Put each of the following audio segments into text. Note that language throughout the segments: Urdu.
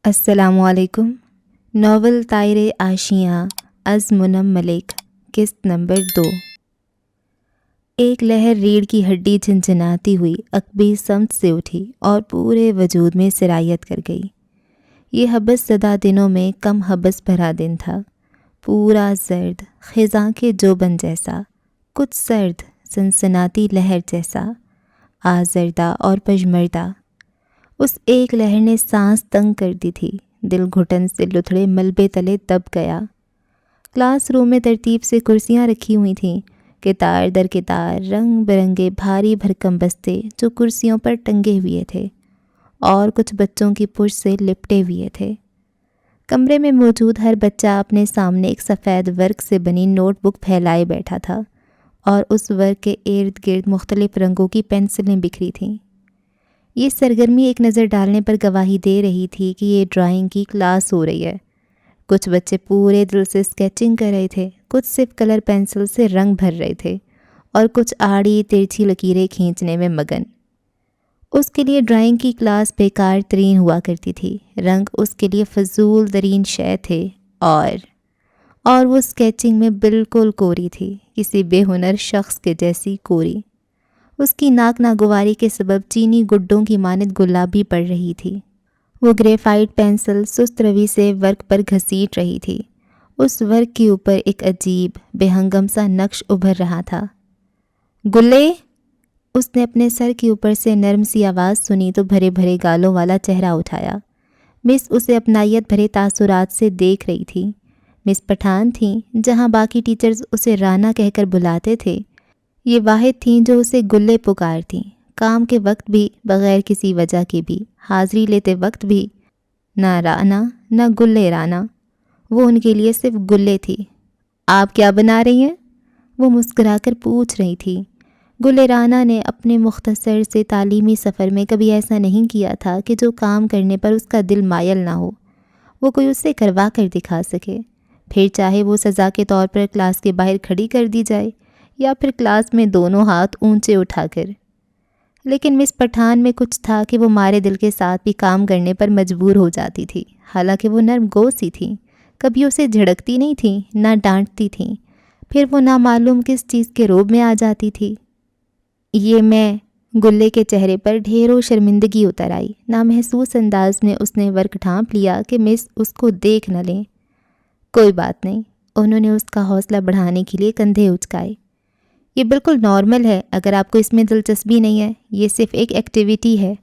السلام علیکم۔ ناول طائر آشیاں از منم ملک، قسط نمبر 2۔ ایک لہر ریڑھ کی ہڈی جھنجھناتی ہوئی عقبی سمت سے اٹھی اور پورے وجود میں سرایت کر گئی۔ یہ حبس زدہ دنوں میں کم حبس بھرا دن تھا، پورا زرد خزاں کے جوبن جیسا، کچھ سرد سنسناتی لہر جیسا، آزردہ اور پژمردہ۔ اس ایک لہر نے سانس تنگ کر دی تھی، دل گھٹن سے لتھڑے ملبے تلے دب گیا۔ کلاس روم میں ترتیب سے کرسیاں رکھی ہوئی تھیں، کتار در کتار رنگ برنگے بھاری بھرکم بستے جو کرسیوں پر ٹنگے ہوئے تھے اور کچھ بچوں کی پشت سے لپٹے ہوئے تھے۔ کمرے میں موجود ہر بچہ اپنے سامنے ایک سفید ورق سے بنی نوٹ بک پھیلائے بیٹھا تھا اور اس ورق کے ارد گرد مختلف رنگوں کی پینسلیں بکھری تھیں۔ یہ سرگرمی ایک نظر ڈالنے پر گواہی دے رہی تھی کہ یہ ڈرائنگ کی کلاس ہو رہی ہے۔ کچھ بچے پورے دل سے اسکیچنگ کر رہے تھے، کچھ صرف کلر پینسل سے رنگ بھر رہے تھے اور کچھ آڑی ترچھی لکیریں کھینچنے میں مگن۔ اس کے لیے ڈرائنگ کی کلاس بیکار ترین ہوا کرتی تھی، رنگ اس کے لیے فضول ترین شے تھے اور وہ اسکیچنگ میں بالکل کوری تھی، کسی بے ہنر شخص کے جیسی کوری۔ اس کی ناک ناگواری کے سبب چینی گڈوں کی مانند گلابی پڑ رہی تھی۔ وہ گریفائٹ پینسل سست روی سے ورق پر گھسیٹ رہی تھی۔ اس ورق کے اوپر ایک عجیب بے ہنگم سا نقش ابھر رہا تھا۔ گلے! اس نے اپنے سر کے اوپر سے نرم سی آواز سنی تو بھرے بھرے گالوں والا چہرہ اٹھایا۔ مس اسے اپنائیت بھرے تاثرات سے دیکھ رہی تھی۔ مس پٹھان تھیں، جہاں باقی ٹیچرز اسے رانا کہہ کر بلاتے تھے، یہ واحد تھیں جو اسے گلے پکارتیں۔ کام کے وقت بھی، بغیر کسی وجہ کے بھی، حاضری لیتے وقت بھی، نہ رانا نہ گلے رانا، وہ ان کے لیے صرف گلے تھی۔ آپ کیا بنا رہی ہیں؟ وہ مسکرا کر پوچھ رہی تھی۔ گلے رانا نے اپنے مختصر سے تعلیمی سفر میں کبھی ایسا نہیں کیا تھا کہ جو کام کرنے پر اس کا دل مائل نہ ہو، وہ کوئی اسے کروا کر دکھا سکے، پھر چاہے وہ سزا کے طور پر کلاس کے باہر کھڑی کر دی جائے یا پھر کلاس میں دونوں ہاتھ اونچے اٹھا کر۔ لیکن مس پٹھان میں کچھ تھا کہ وہ مارے دل کے ساتھ بھی کام کرنے پر مجبور ہو جاتی تھی، حالانکہ وہ نرم گو سی تھیں، کبھی اسے جھڑکتی نہیں تھیں، نہ ڈانٹتی تھیں، پھر وہ نامعلوم کس چیز کے روب میں آ جاتی تھی۔ یہ میں گلے کے چہرے پر ڈھیروں شرمندگی اتر آئی۔ نامحسوس انداز میں اس نے ورق ڈھانپ لیا کہ مس اس کو دیکھ نہ لیں۔ کوئی بات نہیں، انہوں نے اس کا حوصلہ بڑھانے کے لیے کندھے اچکائے۔ یہ بالکل نارمل ہے، اگر آپ کو اس میں دلچسپی نہیں ہے، یہ صرف ایک ایکٹیویٹی ہے۔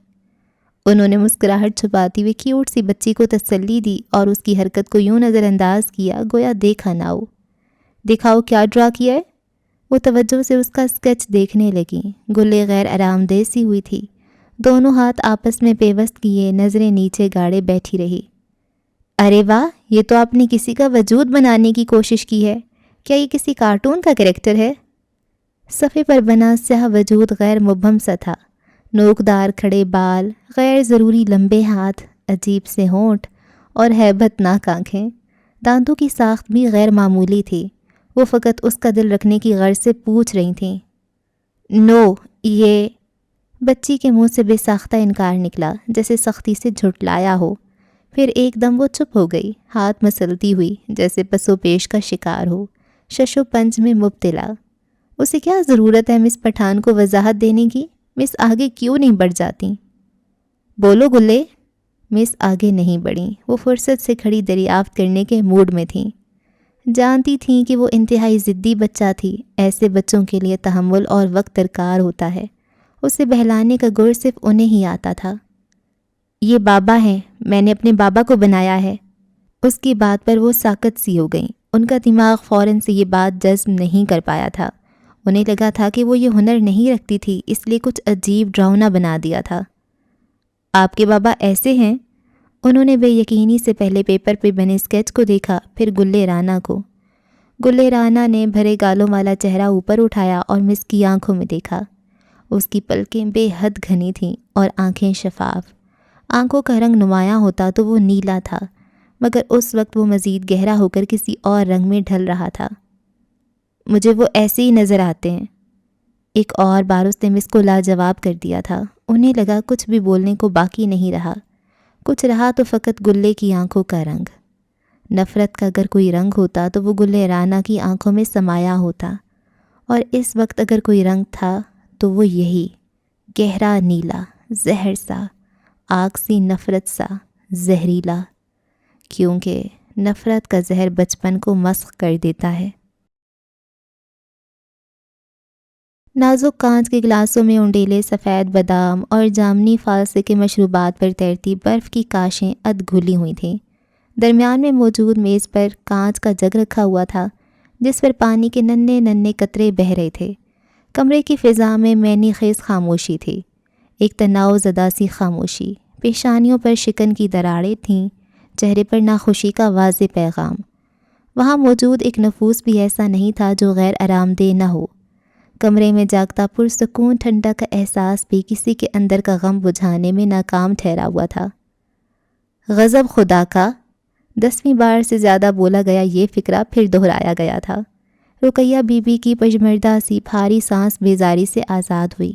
انہوں نے مسکراہٹ چھپاتی ہوئی کیوٹ سی بچی کو تسلی دی اور اس کی حرکت کو یوں نظر انداز کیا گویا دیکھا نہ ہو۔ دکھاؤ کیا ڈرا کیا ہے؟ وہ توجہ سے اس کا اسکیچ دیکھنے لگی۔ گلے غیر آرام دہ سی ہوئی تھی، دونوں ہاتھ آپس میں پیوست کیے نظریں نیچے گاڑے بیٹھی رہی۔ ارے واہ، یہ تو آپ نے کسی کا وجود بنانے کی کوشش کی ہے، کیا یہ کسی کارٹون کا کریکٹر ہے؟ صفحے پر بنا سیاہ وجود غیر مبہم سا تھا، نوکدار کھڑے بال، غیر ضروری لمبے ہاتھ، عجیب سے ہونٹ اور ہیبت ناک آنکھیں۔ دانتوں کی ساخت بھی غیر معمولی تھی۔ وہ فقط اس کا دل رکھنے کی غرض سے پوچھ رہی تھیں۔ نو، یہ… بچی کے منہ سے بے ساختہ انکار نکلا، جیسے سختی سے جھٹلایا ہو۔ پھر ایک دم وہ چپ ہو گئی، ہاتھ مسلتی ہوئی، جیسے پسو پیش کا شکار ہو، شش و پنج میں مبتلا۔ اسے کیا ضرورت ہے مس پٹھان کو وضاحت دینے کی؟ مس آگے کیوں نہیں بڑھ جاتی؟ بولو گلے۔ مس آگے نہیں بڑھیں، وہ فرصت سے کھڑی دریافت کرنے کے موڈ میں تھیں۔ جانتی تھیں کہ وہ انتہائی ضدی بچہ تھی، ایسے بچوں کے لیے تحمل اور وقت درکار ہوتا ہے۔ اسے بہلانے کا گر صرف انہیں ہی آتا تھا۔ یہ بابا ہیں، میں نے اپنے بابا کو بنایا ہے۔ اس کی بات پر وہ ساکت سی ہو گئیں۔ ان کا دماغ فوراً سے یہ بات جذب نہیں کر پایا تھا۔ انہیں لگا تھا کہ وہ یہ ہنر نہیں رکھتی تھی، اس لیے کچھ عجیب ڈراؤنا بنا دیا تھا۔ آپ کے بابا ایسے ہیں؟ انہوں نے بے یقینی سے پہلے پیپر پہ بنے اسکیچ کو دیکھا، پھر گلے رانا کو۔ گلے رانا نے بھرے گالوں والا چہرہ اوپر اٹھایا اور مس کی آنکھوں میں دیکھا۔ اس کی پلکیں بے حد گھنی تھیں اور آنکھیں شفاف۔ آنکھوں کا رنگ نمایاں ہوتا تو وہ نیلا تھا، مگر اس وقت وہ مزید گہرا ہو کر کسی اور رنگ میں ڈھل رہا تھا۔ مجھے وہ ایسے ہی نظر آتے ہیں۔ ایک اور بار اس نے مس کو لاجواب کر دیا تھا۔ انہیں لگا کچھ بھی بولنے کو باقی نہیں رہا۔ کچھ رہا تو فقط گلے کی آنکھوں کا رنگ۔ نفرت کا اگر کوئی رنگ ہوتا تو وہ گلے رانا کی آنکھوں میں سمایا ہوتا، اور اس وقت اگر کوئی رنگ تھا تو وہ یہی گہرا نیلا، زہر سا، آگ سی نفرت سا، زہریلا، کیونکہ نفرت کا زہر بچپن کو مسخ کر دیتا ہے۔ نازک کانچ کے گلاسوں میں انڈیلے سفید بادام اور جامنی فالسے کے مشروبات پر تیرتی برف کی کاشیں ادھ گھلی ہوئی تھیں۔ درمیان میں موجود میز پر کانچ کا جگ رکھا ہوا تھا جس پر پانی کے ننھے ننھے قطرے بہہ رہے تھے۔ کمرے کی فضا میں معنی خیز خاموشی تھی، ایک تناؤ زدہ سی خاموشی۔ پیشانیوں پر شکن کی دراڑیں تھیں، چہرے پر ناخوشی کا واضح پیغام۔ وہاں موجود ایک نفوس بھی ایسا نہیں تھا جو غیر آرام دہ نہ ہو۔ کمرے میں جاگتا پرسکون ٹھنڈا کا احساس بھی کسی کے اندر کا غم بجھانے میں ناکام ٹھہرا ہوا تھا۔ غضب خدا کا، 10ویں بار سے زیادہ بولا گیا یہ فقرہ پھر دہرایا گیا تھا۔ رقیہ بی بی کی پشمردہ سی بھاری سانس بیزاری سے آزاد ہوئی۔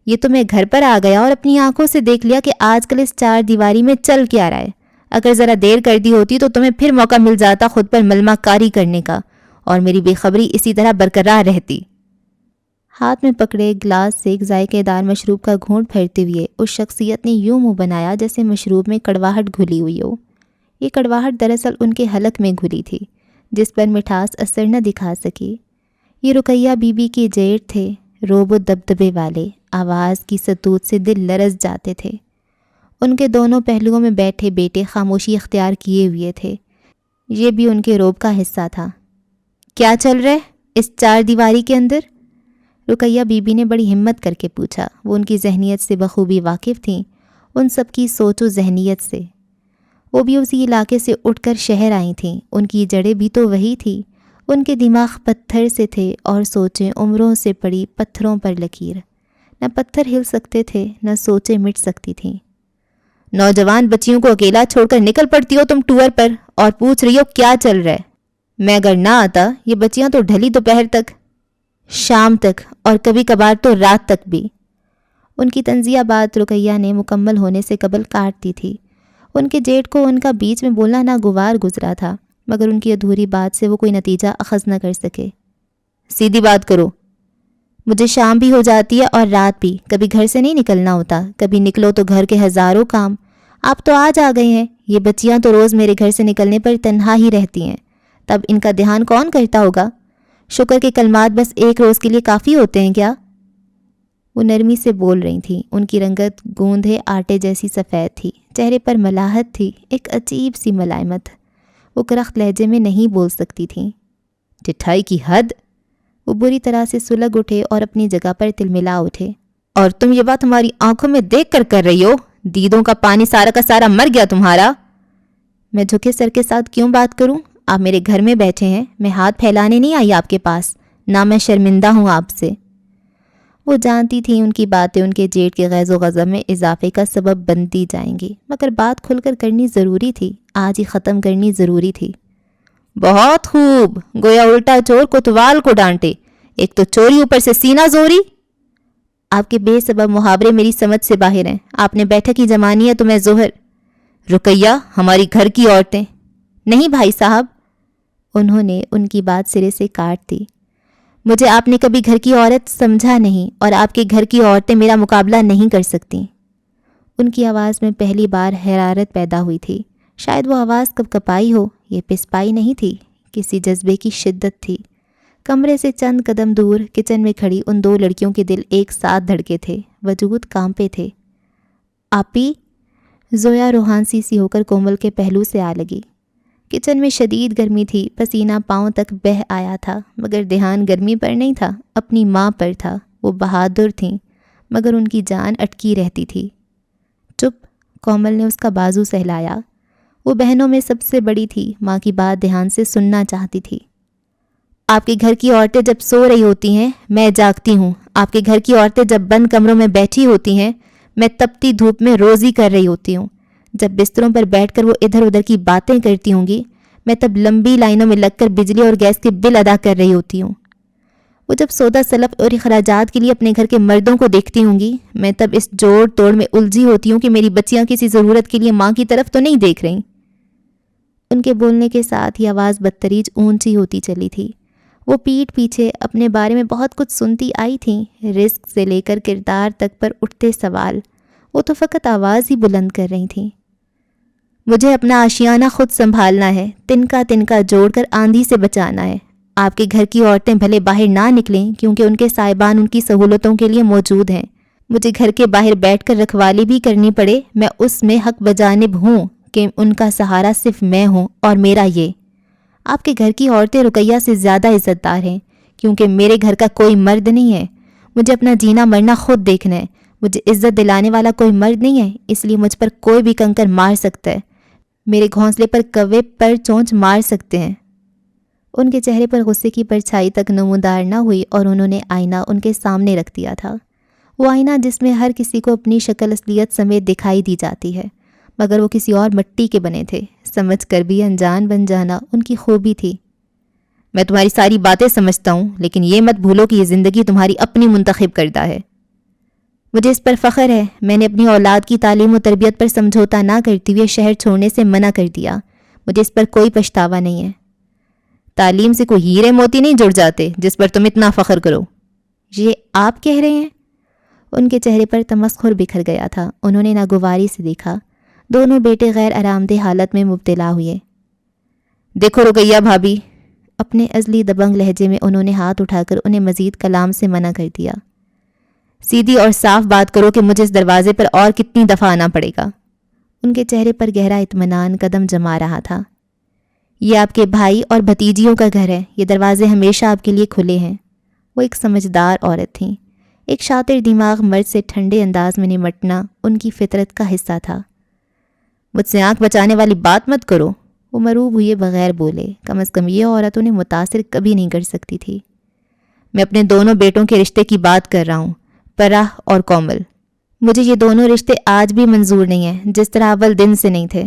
یہ تو میں گھر پر آ گیا اور اپنی آنکھوں سے دیکھ لیا کہ آج کل اس چار دیواری میں چل کیا رہا ہے۔ اگر ذرا دیر کر دی ہوتی تو تمہیں پھر موقع مل جاتا خود پر ملمہ کاری کرنے کا، اور میری بے خبری اسی طرح برقرار رہتی۔ ہاتھ میں پکڑے گلاس سے ایک ذائقے دار مشروب کا گھونٹ پھیرتے ہوئے اس شخصیت نے یوں منہ بنایا جیسے مشروب میں کڑواہٹ گھلی ہوئی ہو۔ یہ کڑواہٹ دراصل ان کے حلق میں گھلی تھی جس پر مٹھاس اثر نہ دکھا سکی۔ یہ رقیہ بی بی کے جیٹ تھے، روب و دبدبے والے، آواز کی ستوت سے دل لرز جاتے تھے۔ ان کے دونوں پہلوؤں میں بیٹھے بیٹے خاموشی اختیار کیے ہوئے تھے، یہ بھی ان کے روب کا حصہ تھا۔ کیا چل رہا ہے اس چار دیواری کے اندر؟ رقیہ بی بی نے بڑی ہمت کر کے پوچھا۔ وہ ان کی ذہنیت سے بخوبی واقف تھیں، ان سب کی سوچ و ذہنیت سے۔ وہ بھی اسی علاقے سے اٹھ کر شہر آئی تھیں، ان کی جڑیں بھی تو وہی تھی۔ ان کے دماغ پتھر سے تھے اور سوچیں عمروں سے پڑی پتھروں پر لکیر۔ نہ پتھر ہل سکتے تھے، نہ سوچیں مٹ سکتی تھیں۔ نوجوان بچیوں کو اکیلا چھوڑ کر نکل پڑتی ہو تم ٹور پر اور پوچھ رہی ہو کیا چل رہا ہے۔ میں اگر نہ آتا یہ بچیاں تو ڈھلی دوپہر تک، شام تک، اور کبھی کبھار تو رات تک بھی۔ ان کی طنزیہ بات رقیہ نے مکمل ہونے سے قبل کاٹ دی تھی۔ ان کے جیٹ کو ان کا بیچ میں بولنا ناگوار گزرا تھا، مگر ان کی ادھوری بات سے وہ کوئی نتیجہ اخذ نہ کر سکے۔ سیدھی بات کرو۔ مجھے شام بھی ہو جاتی ہے اور رات بھی، کبھی گھر سے نہیں نکلنا ہوتا، کبھی نکلو تو گھر کے ہزاروں کام۔ آپ تو آج آ گئے ہیں، یہ بچیاں تو روز میرے گھر سے نکلنے پر تنہا ہی رہتی ہیں، تب ان کا دھیان کون کرتا ہوگا؟ شکر کے کلمات بس ایک روز کے لیے کافی ہوتے ہیں کیا؟ وہ نرمی سے بول رہی تھیں، ان کی رنگت گوندھے آٹے جیسی سفید تھی، چہرے پر ملاحت تھی، ایک عجیب سی ملائمت۔ وہ کرخت لہجے میں نہیں بول سکتی تھیں۔ ٹھٹائی کی حد! وہ بری طرح سے سلگ اٹھے اور اپنی جگہ پر تلملا اٹھے۔ اور تم یہ بات ہماری آنکھوں میں دیکھ کر رہی ہو؟ دیدوں کا پانی سارا کا سارا مر گیا تمہارا۔ میں جھکے سر کے ساتھ کیوں بات کروں؟ آپ میرے گھر میں بیٹھے ہیں، میں ہاتھ پھیلانے نہیں آئی آپ کے پاس، نہ میں شرمندہ ہوں آپ سے۔ وہ جانتی تھیں ان کی باتیں ان کے جیٹ کے غیظ و غضب میں اضافے کا سبب بنتی جائیں گی، مگر بات کھل کر کرنی ضروری تھی، آج ہی ختم کرنی ضروری تھی۔ بہت خوب، گویا الٹا چور کوتوال کو ڈانٹے، ایک تو چوری اوپر سے سینہ زوری۔ آپ کے بے سبب محاورے میری سمجھ سے باہر ہیں، آپ نے بیٹھک ہی جمانی ہے تو میں ظہر۔ رقیہ، ہماری گھر کی عورتیں۔ نہیں بھائی صاحب، انہوں نے ان کی بات سرے سے کاٹ دی۔ مجھے آپ نے کبھی گھر کی عورت سمجھا نہیں، اور آپ کے گھر کی عورتیں میرا مقابلہ نہیں کر سکتی۔ ان کی آواز میں پہلی بار حرارت پیدا ہوئی تھی، شاید وہ آواز کب کپائی ہو، یہ پسپائی نہیں تھی، کسی جذبے کی شدت تھی۔ کمرے سے چند قدم دور کچن میں کھڑی ان دو لڑکیوں کے دل ایک ساتھ دھڑکے تھے، وجود کانپے تھے۔ آپی، زویا روحانسی سی ہو کر کومل کے پہلو سے آ لگی۔ کچن میں شدید گرمی تھی، پسینہ پاؤں تک بہہ آیا تھا، مگر دھیان گرمی پر نہیں تھا، اپنی ماں پر تھا۔ وہ بہادر تھیں، مگر ان کی جان اٹکی رہتی تھی۔ چپ، کومل نے اس کا بازو سہلایا۔ وہ بہنوں میں سب سے بڑی تھی، ماں کی بات دھیان سے سننا چاہتی تھی۔ آپ کے گھر کی عورتیں جب سو رہی ہوتی ہیں میں جاگتی ہوں، آپ کے گھر کی عورتیں جب بند کمروں میں بیٹھی ہوتی ہیں میں تپتی دھوپ میں روزی کر رہی ہوتی ہوں، جب بستروں پر بیٹھ کر وہ ادھر ادھر کی باتیں کرتی ہوں گی میں تب لمبی لائنوں میں لگ کر بجلی اور گیس کے بل ادا کر رہی ہوتی ہوں۔ وہ جب سودا سلف اور اخراجات کے لیے اپنے گھر کے مردوں کو دیکھتی ہوں گی، میں تب اس جوڑ توڑ میں الجھی ہوتی ہوں کہ میری بچیاں کسی ضرورت کے لیے ماں کی طرف تو نہیں دیکھ رہیں۔ ان کے بولنے کے ساتھ ہی آواز بدتریج اونچی ہوتی چلی تھی۔ وہ پیٹھ پیچھے اپنے بارے میں بہت کچھ سنتی آئی تھیں، رزق سے لے کر کردار تک پر اٹھتے سوال، وہ تو فقط آواز ہی بلند کر رہی تھیں۔ مجھے اپنا آشیانہ خود سنبھالنا ہے، تنکا جوڑ کر آندھی سے بچانا ہے۔ آپ کے گھر کی عورتیں بھلے باہر نہ نکلیں کیونکہ ان کے صاحبان ان کی سہولتوں کے لیے موجود ہیں، مجھے گھر کے باہر بیٹھ کر رکھوالی بھی کرنی پڑے، میں اس میں حق بجانب ہوں کہ ان کا سہارا صرف میں ہوں اور میرا یہ۔ آپ کے گھر کی عورتیں رقیہ سے زیادہ عزت دار ہیں کیونکہ میرے گھر کا کوئی مرد نہیں ہے، مجھے اپنا جینا مرنا خود دیکھنا ہے، مجھے عزت دلانے والا کوئی مرد نہیں ہے، اس لیے مجھ پر کوئی بھی کنکر مار سکتا ہے، میرے گھونسلے پر کوے پر چونچ مار سکتے ہیں۔ ان کے چہرے پر غصے کی پرچھائی تک نمودار نہ ہوئی اور انہوں نے آئینہ ان کے سامنے رکھ دیا تھا، وہ آئینہ جس میں ہر کسی کو اپنی شکل اصلیت سمیت دکھائی دی جاتی ہے، مگر وہ کسی اور مٹی کے بنے تھے، سمجھ کر بھی انجان بن جانا ان کی خوبی تھی۔ میں تمہاری ساری باتیں سمجھتا ہوں، لیکن یہ مت بھولو کہ یہ زندگی تمہاری اپنی منتخب کردہ ہے۔ مجھے اس پر فخر ہے، میں نے اپنی اولاد کی تعلیم و تربیت پر سمجھوتا نہ کرتے ہوئے شہر چھوڑنے سے منع کر دیا، مجھے اس پر کوئی پچھتاوا نہیں ہے۔ تعلیم سے کوئی ہیرے موتی نہیں جڑ جاتے جس پر تم اتنا فخر کرو۔ یہ آپ کہہ رہے ہیں؟ ان کے چہرے پر تمسخر بکھر گیا تھا، انہوں نے ناگواری سے دیکھا۔ دونوں بیٹے غیر آرام دہ حالت میں مبتلا ہوئے۔ دیکھو رقیہ بھابی، اپنے ازلی دبنگ لہجے میں انہوں نے ہاتھ اٹھا کر انہیں مزید کلام سے منع کر دیا۔ سیدھی اور صاف بات کرو کہ مجھے اس دروازے پر اور کتنی دفعہ آنا پڑے گا۔ ان کے چہرے پر گہرا اطمینان قدم جما رہا تھا۔ یہ آپ کے بھائی اور بھتیجیوں کا گھر ہے، یہ دروازے ہمیشہ آپ کے لیے کھلے ہیں۔ وہ ایک سمجھدار عورت تھیں، ایک شاطر دماغ مرد سے ٹھنڈے انداز میں نمٹنا ان کی فطرت کا حصہ تھا۔ مجھ سے آنکھ بچانے والی بات مت کرو، وہ مروب ہوئے بغیر بولے، کم از کم یہ عورت انہیں متاثر کبھی نہیں کر سکتی تھی۔ میں اپنے دونوں بیٹوں کے رشتے کی بات کر رہا ہوں، پرہ اور کومل۔ مجھے یہ دونوں رشتے آج بھی منظور نہیں ہیں، جس طرح اول دن سے نہیں تھے۔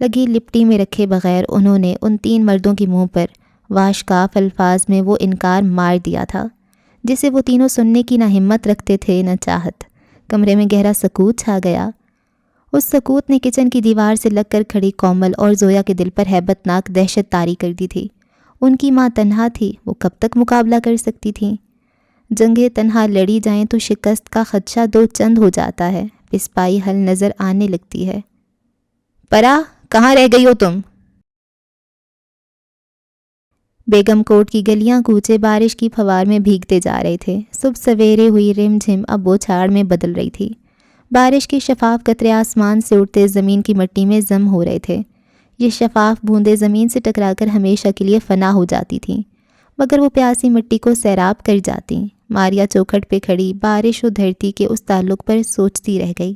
لگی لپٹی میں رکھے بغیر انہوں نے ان تین مردوں کے منہ پر واشکاف الفاظ میں وہ انکار مار دیا تھا جسے وہ تینوں سننے کی نہ ہمت رکھتے تھے نہ چاہت۔ کمرے میں گہرا سکوت چھا گیا۔ اس سکوت نے کچن کی دیوار سے لگ کر کھڑی کومل اور زویا کے دل پر ہیبت ناک دہشت طاری کر دی تھی۔ ان کی ماں تنہا تھی، وہ کب تک مقابلہ کر سکتی تھیں؟ جنگیں تنہا لڑی جائیں تو شکست کا خدشہ دو چند ہو جاتا ہے، پسپائی حل نظر آنے لگتی ہے۔ پرا، کہاں رہ گئی ہو تم؟ بیگم کوٹ کی گلیاں کوچے بارش کی پھوار میں بھیگتے جا رہے تھے۔ صبح سویرے ہوئی رم جھم اب بوچھاڑ میں بدل رہی تھی۔ بارش کے شفاف قطرے آسمان سے اڑتے زمین کی مٹی میں ضم ہو رہے تھے۔ یہ شفاف بوندیں زمین سے ٹکرا کر ہمیشہ کے لیے فنا ہو جاتی تھیں، مگر وہ پیاسی مٹی کو سیراب کر جاتی۔ ماریا چوکھٹ پہ کھڑی بارش و دھرتی کے اس تعلق پر سوچتی رہ گئی۔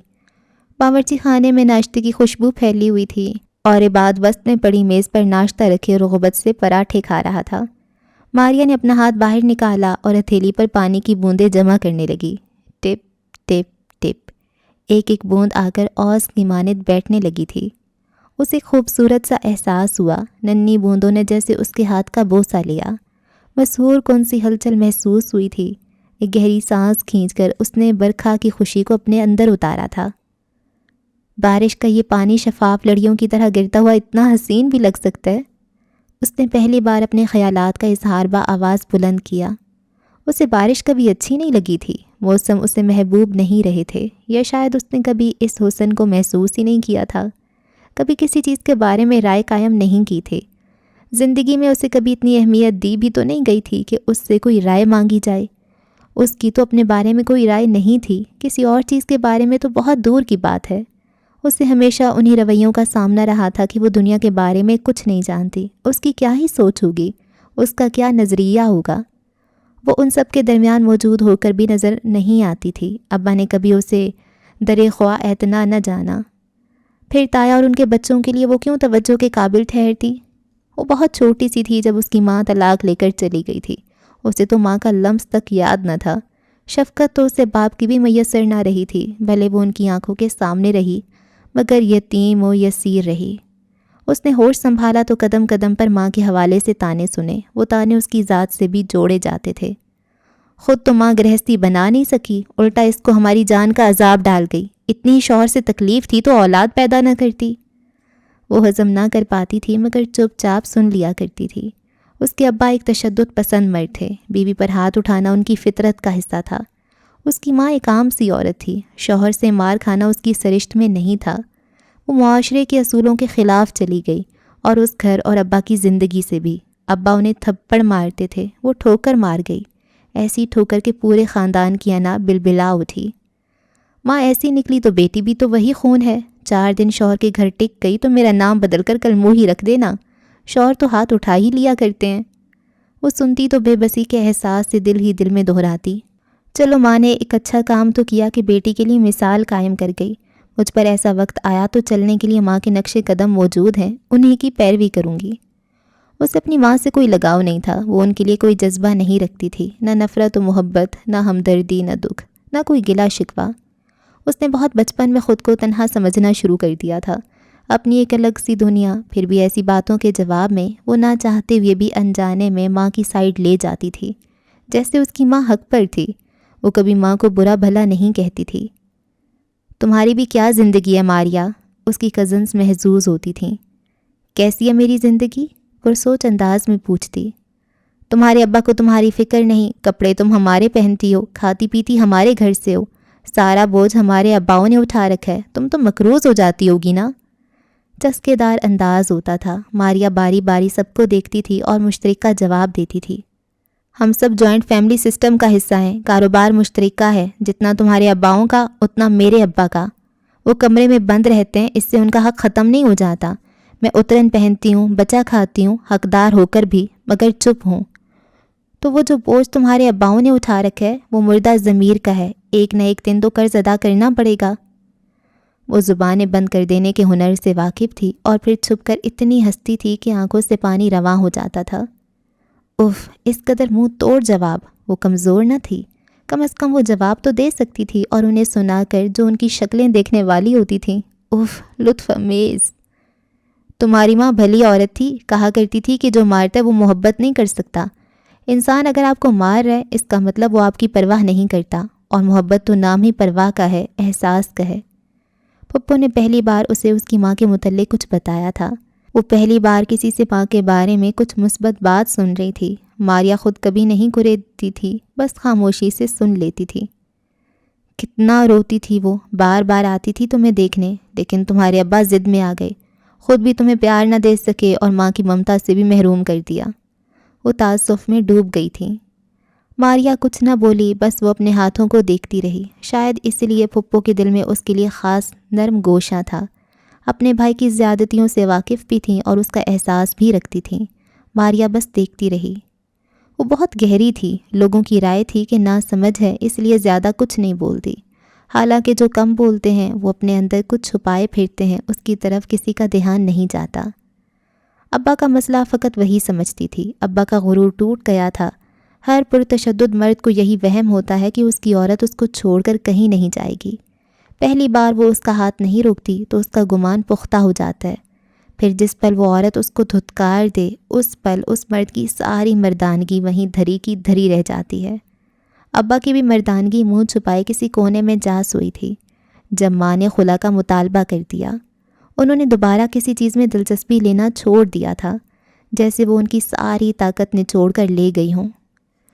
باورچی خانے میں ناشتے کی خوشبو پھیلی ہوئی تھی اور عباد وسط میں پڑی میز پر ناشتہ رکھے رغبت سے پراٹھے کھا رہا تھا۔ ماریا نے اپنا ہاتھ باہر نکالا اور ہتھیلی پر پانی کی بوندیں جمع کرنے لگی۔ ٹپ ٹپ ٹپ، ایک ایک بوند آ کر اوس کی مانند بیٹھنے لگی تھی۔ اسے خوبصورت سا احساس ہوا، ننھی بوندوں نے جیسے اس کے ہاتھ کا بوسہ لیا۔ مسحور کون سی ہلچل محسوس ہوئی تھی۔ ایک گہری سانس کھینچ کر اس نے برکھا کی خوشی کو اپنے اندر اتارا تھا۔ بارش کا یہ پانی شفاف لڑیوں کی طرح گرتا ہوا اتنا حسین بھی لگ سکتا ہے۔ اس نے پہلی بار اپنے خیالات کا اظہار بآواز بلند کیا۔ اسے بارش کبھی اچھی نہیں لگی تھی، موسم اسے محبوب نہیں رہے تھے، یا شاید اس نے کبھی اس حسن کو محسوس ہی نہیں کیا تھا، کبھی کسی چیز کے بارے میں رائے قائم نہیں کی تھی۔ زندگی میں اسے کبھی اتنی اہمیت دی بھی تو نہیں گئی تھی کہ اس سے کوئی رائے مانگی جائے۔ اس کی تو اپنے بارے میں کوئی رائے نہیں تھی، کسی اور چیز کے بارے میں تو بہت دور کی بات ہے۔ اسے ہمیشہ انہی رویوں کا سامنا رہا تھا کہ وہ دنیا کے بارے میں کچھ نہیں جانتی، اس کی کیا ہی سوچ ہوگی، اس کا کیا نظریہ ہوگا۔ وہ ان سب کے درمیان موجود ہو کر بھی نظر نہیں آتی تھی۔ ابا نے کبھی اسے درِ خواہ اعتنا نہ جانا، پھر تایا اور ان کے بچوں کے لیے وہ کیوں توجہ کے قابل ٹھہرتی؟ وہ بہت چھوٹی سی تھی جب اس کی ماں طلاق لے کر چلی گئی تھی، اسے تو ماں کا لمس تک یاد نہ تھا۔ شفقت تو اسے باپ کی بھی میسر نہ رہی تھی، بھلے وہ ان کی آنکھوں کے سامنے رہی مگر یتیم و یسیر رہی۔ اس نے ہوش سنبھالا تو قدم قدم پر ماں کے حوالے سے تانے سنے، وہ تانے اس کی ذات سے بھی جوڑے جاتے تھے۔ خود تو ماں گرہستی بنا نہیں سکی، الٹا اس کو ہماری جان کا عذاب ڈال گئی۔ اتنی شوہر سے تکلیف تھی تو اولاد پیدا نہ کرتی۔ وہ ہضم نہ کر پاتی تھی مگر چپ چاپ سن لیا کرتی تھی۔ اس کے ابا ایک تشدد پسند مرد تھے، بیوی پر ہاتھ اٹھانا ان کی فطرت کا حصہ تھا۔ اس کی ماں ایک عام سی عورت تھی، شوہر سے مار کھانا اس کی سرشت میں نہیں تھا۔ وہ معاشرے کے اصولوں کے خلاف چلی گئی اور اس گھر اور ابا کی زندگی سے بھی۔ ابا انہیں تھپڑ مارتے تھے، وہ ٹھوکر مار گئی، ایسی ٹھوکر کے پورے خاندان کی انا بلبلا اٹھی۔ ماں ایسی نکلی تو بیٹی بھی تو وہی خون ہے۔ 4 دن شوہر کے گھر ٹک گئی تو میرا نام بدل کر کل منہ ہی رکھ دینا، شوہر تو ہاتھ اٹھا ہی لیا کرتے ہیں۔ وہ سنتی تو بے بسی کے احساس سے دل ہی دل میں دہراتی۔ چلو ماں نے ایک اچھا کام تو کیا کہ بیٹی کے لیے مثال قائم کر گئی۔ مجھ پر ایسا وقت آیا تو چلنے کے لیے ماں کے نقش قدم موجود ہیں، انہی کی پیروی کروں گی۔ اسے اپنی ماں سے کوئی لگاؤ نہیں تھا، وہ ان کے لیے کوئی جذبہ نہیں رکھتی تھی، نہ نفرت و محبت، نہ ہمدردی، نہ دکھ، نہ کوئی گلہ شکوہ۔ اس نے بہت بچپن میں خود کو تنہا سمجھنا شروع کر دیا تھا، اپنی ایک الگ سی دنیا۔ پھر بھی ایسی باتوں کے جواب میں وہ نہ چاہتے ہوئے بھی انجانے میں ماں کی سائیڈ لے جاتی تھی، جیسے اس کی ماں حق پر تھی۔ وہ کبھی ماں کو برا بھلا نہیں کہتی تھی۔ تمہاری بھی کیا زندگی ہے ماریا، اس کی کزنز محظوظ ہوتی تھیں۔ کیسی ہے میری زندگی؟ پرسوچ انداز میں پوچھتی۔ تمہارے ابا کو تمہاری فکر نہیں، کپڑے تم ہمارے پہنتی ہو، کھاتی پیتی ہمارے گھر سے ہو، سارا بوجھ ہمارے اباؤں نے اٹھا رکھا ہے، تم تو مقروض ہو جاتی ہوگی نا؟ چسکے دار انداز ہوتا تھا۔ ماریا باری باری سب کو دیکھتی تھی اور مشترکہ جواب دیتی تھی۔ ہم سب جوائنٹ فیملی سسٹم کا حصہ ہیں، کاروبار مشترکہ ہے، جتنا تمہارے اباؤں کا اتنا میرے ابا کا۔ وہ کمرے میں بند رہتے ہیں، اس سے ان کا حق ختم نہیں ہو جاتا۔ میں اترن پہنتی ہوں، بچا کھاتی ہوں، حقدار ہو کر بھی، مگر چپ ہوں۔ تو وہ جو بوجھ تمہارے اباؤں نے اٹھا رکھا ہے وہ مردہ ضمیر کا ہے، ایک نہ ایک دن تو قرض ادا کرنا پڑے گا۔ وہ زبانیں بند کر دینے کے ہنر سے واقف تھی اور پھر چھپ کر اتنی ہنستی تھی کہ آنکھوں سے پانی رواں ہو جاتا تھا۔ اف، اس قدر منہ توڑ جواب! وہ کمزور نہ تھی، کم از کم وہ جواب تو دے سکتی تھی، اور انہیں سنا کر جو ان کی شکلیں دیکھنے والی ہوتی تھیں، اف، لطف امیز! تمہاری ماں بھلی عورت تھی، کہا کرتی تھی کہ جو مارتا ہے وہ محبت نہیں کر سکتا۔ انسان اگر آپ کو مار رہا ہے اس کا مطلب وہ آپ کی پرواہ نہیں کرتا، اور محبت تو نام ہی پرواہ کا ہے، احساس کا ہے۔ پپو نے پہلی بار اسے اس کی ماں کے متعلق کچھ بتایا تھا۔ وہ پہلی بار کسی سے ماں کے بارے میں کچھ مثبت بات سن رہی تھی۔ ماریا خود کبھی نہیں کریدتی تھی، بس خاموشی سے سن لیتی تھی۔ کتنا روتی تھی وہ، بار بار آتی تھی تمہیں دیکھنے، لیکن تمہارے ابا ضد میں آ گئے، خود بھی تمہیں پیار نہ دے سکے اور ماں کی ممتا سے بھی محروم کر دیا۔ وہ تاسف میں ڈوب گئی تھی۔ ماریا کچھ نہ بولی، بس وہ اپنے ہاتھوں کو دیکھتی رہی۔ شاید اس لیے پھپھو کے دل میں اس کے لیے خاص نرم گوشہ تھا، اپنے بھائی کی زیادتیوں سے واقف بھی تھیں اور اس کا احساس بھی رکھتی تھیں۔ ماریا بس دیکھتی رہی۔ وہ بہت گہری تھی، لوگوں کی رائے تھی کہ نا سمجھ ہے اس لیے زیادہ کچھ نہیں بولتی، حالانکہ جو کم بولتے ہیں وہ اپنے اندر کچھ چھپائے پھرتے ہیں، اس کی طرف کسی کا دھیان نہیں جاتا۔ ابا کا مسئلہ فقط وہی سمجھتی تھی، ابا کا غرور ٹوٹ گیا تھا۔ ہر پرتشدد مرد کو یہی وہم ہوتا ہے کہ اس کی عورت اس کو چھوڑ کر کہیں نہیں جائے گی۔ پہلی بار وہ اس کا ہاتھ نہیں روکتی تو اس کا گمان پختہ ہو جاتا ہے، پھر جس پل وہ عورت اس کو دھتکار دے اس پل اس مرد کی ساری مردانگی وہیں دھری کی دھری رہ جاتی ہے۔ ابا کی بھی مردانگی منہ چھپائے کسی کونے میں جا سوئی تھی جب ماں نے خلا کا مطالبہ کر دیا۔ انہوں نے دوبارہ کسی چیز میں دلچسپی لینا چھوڑ دیا تھا، جیسے وہ ان کی ساری طاقت نچوڑ کر لے گئی ہوں۔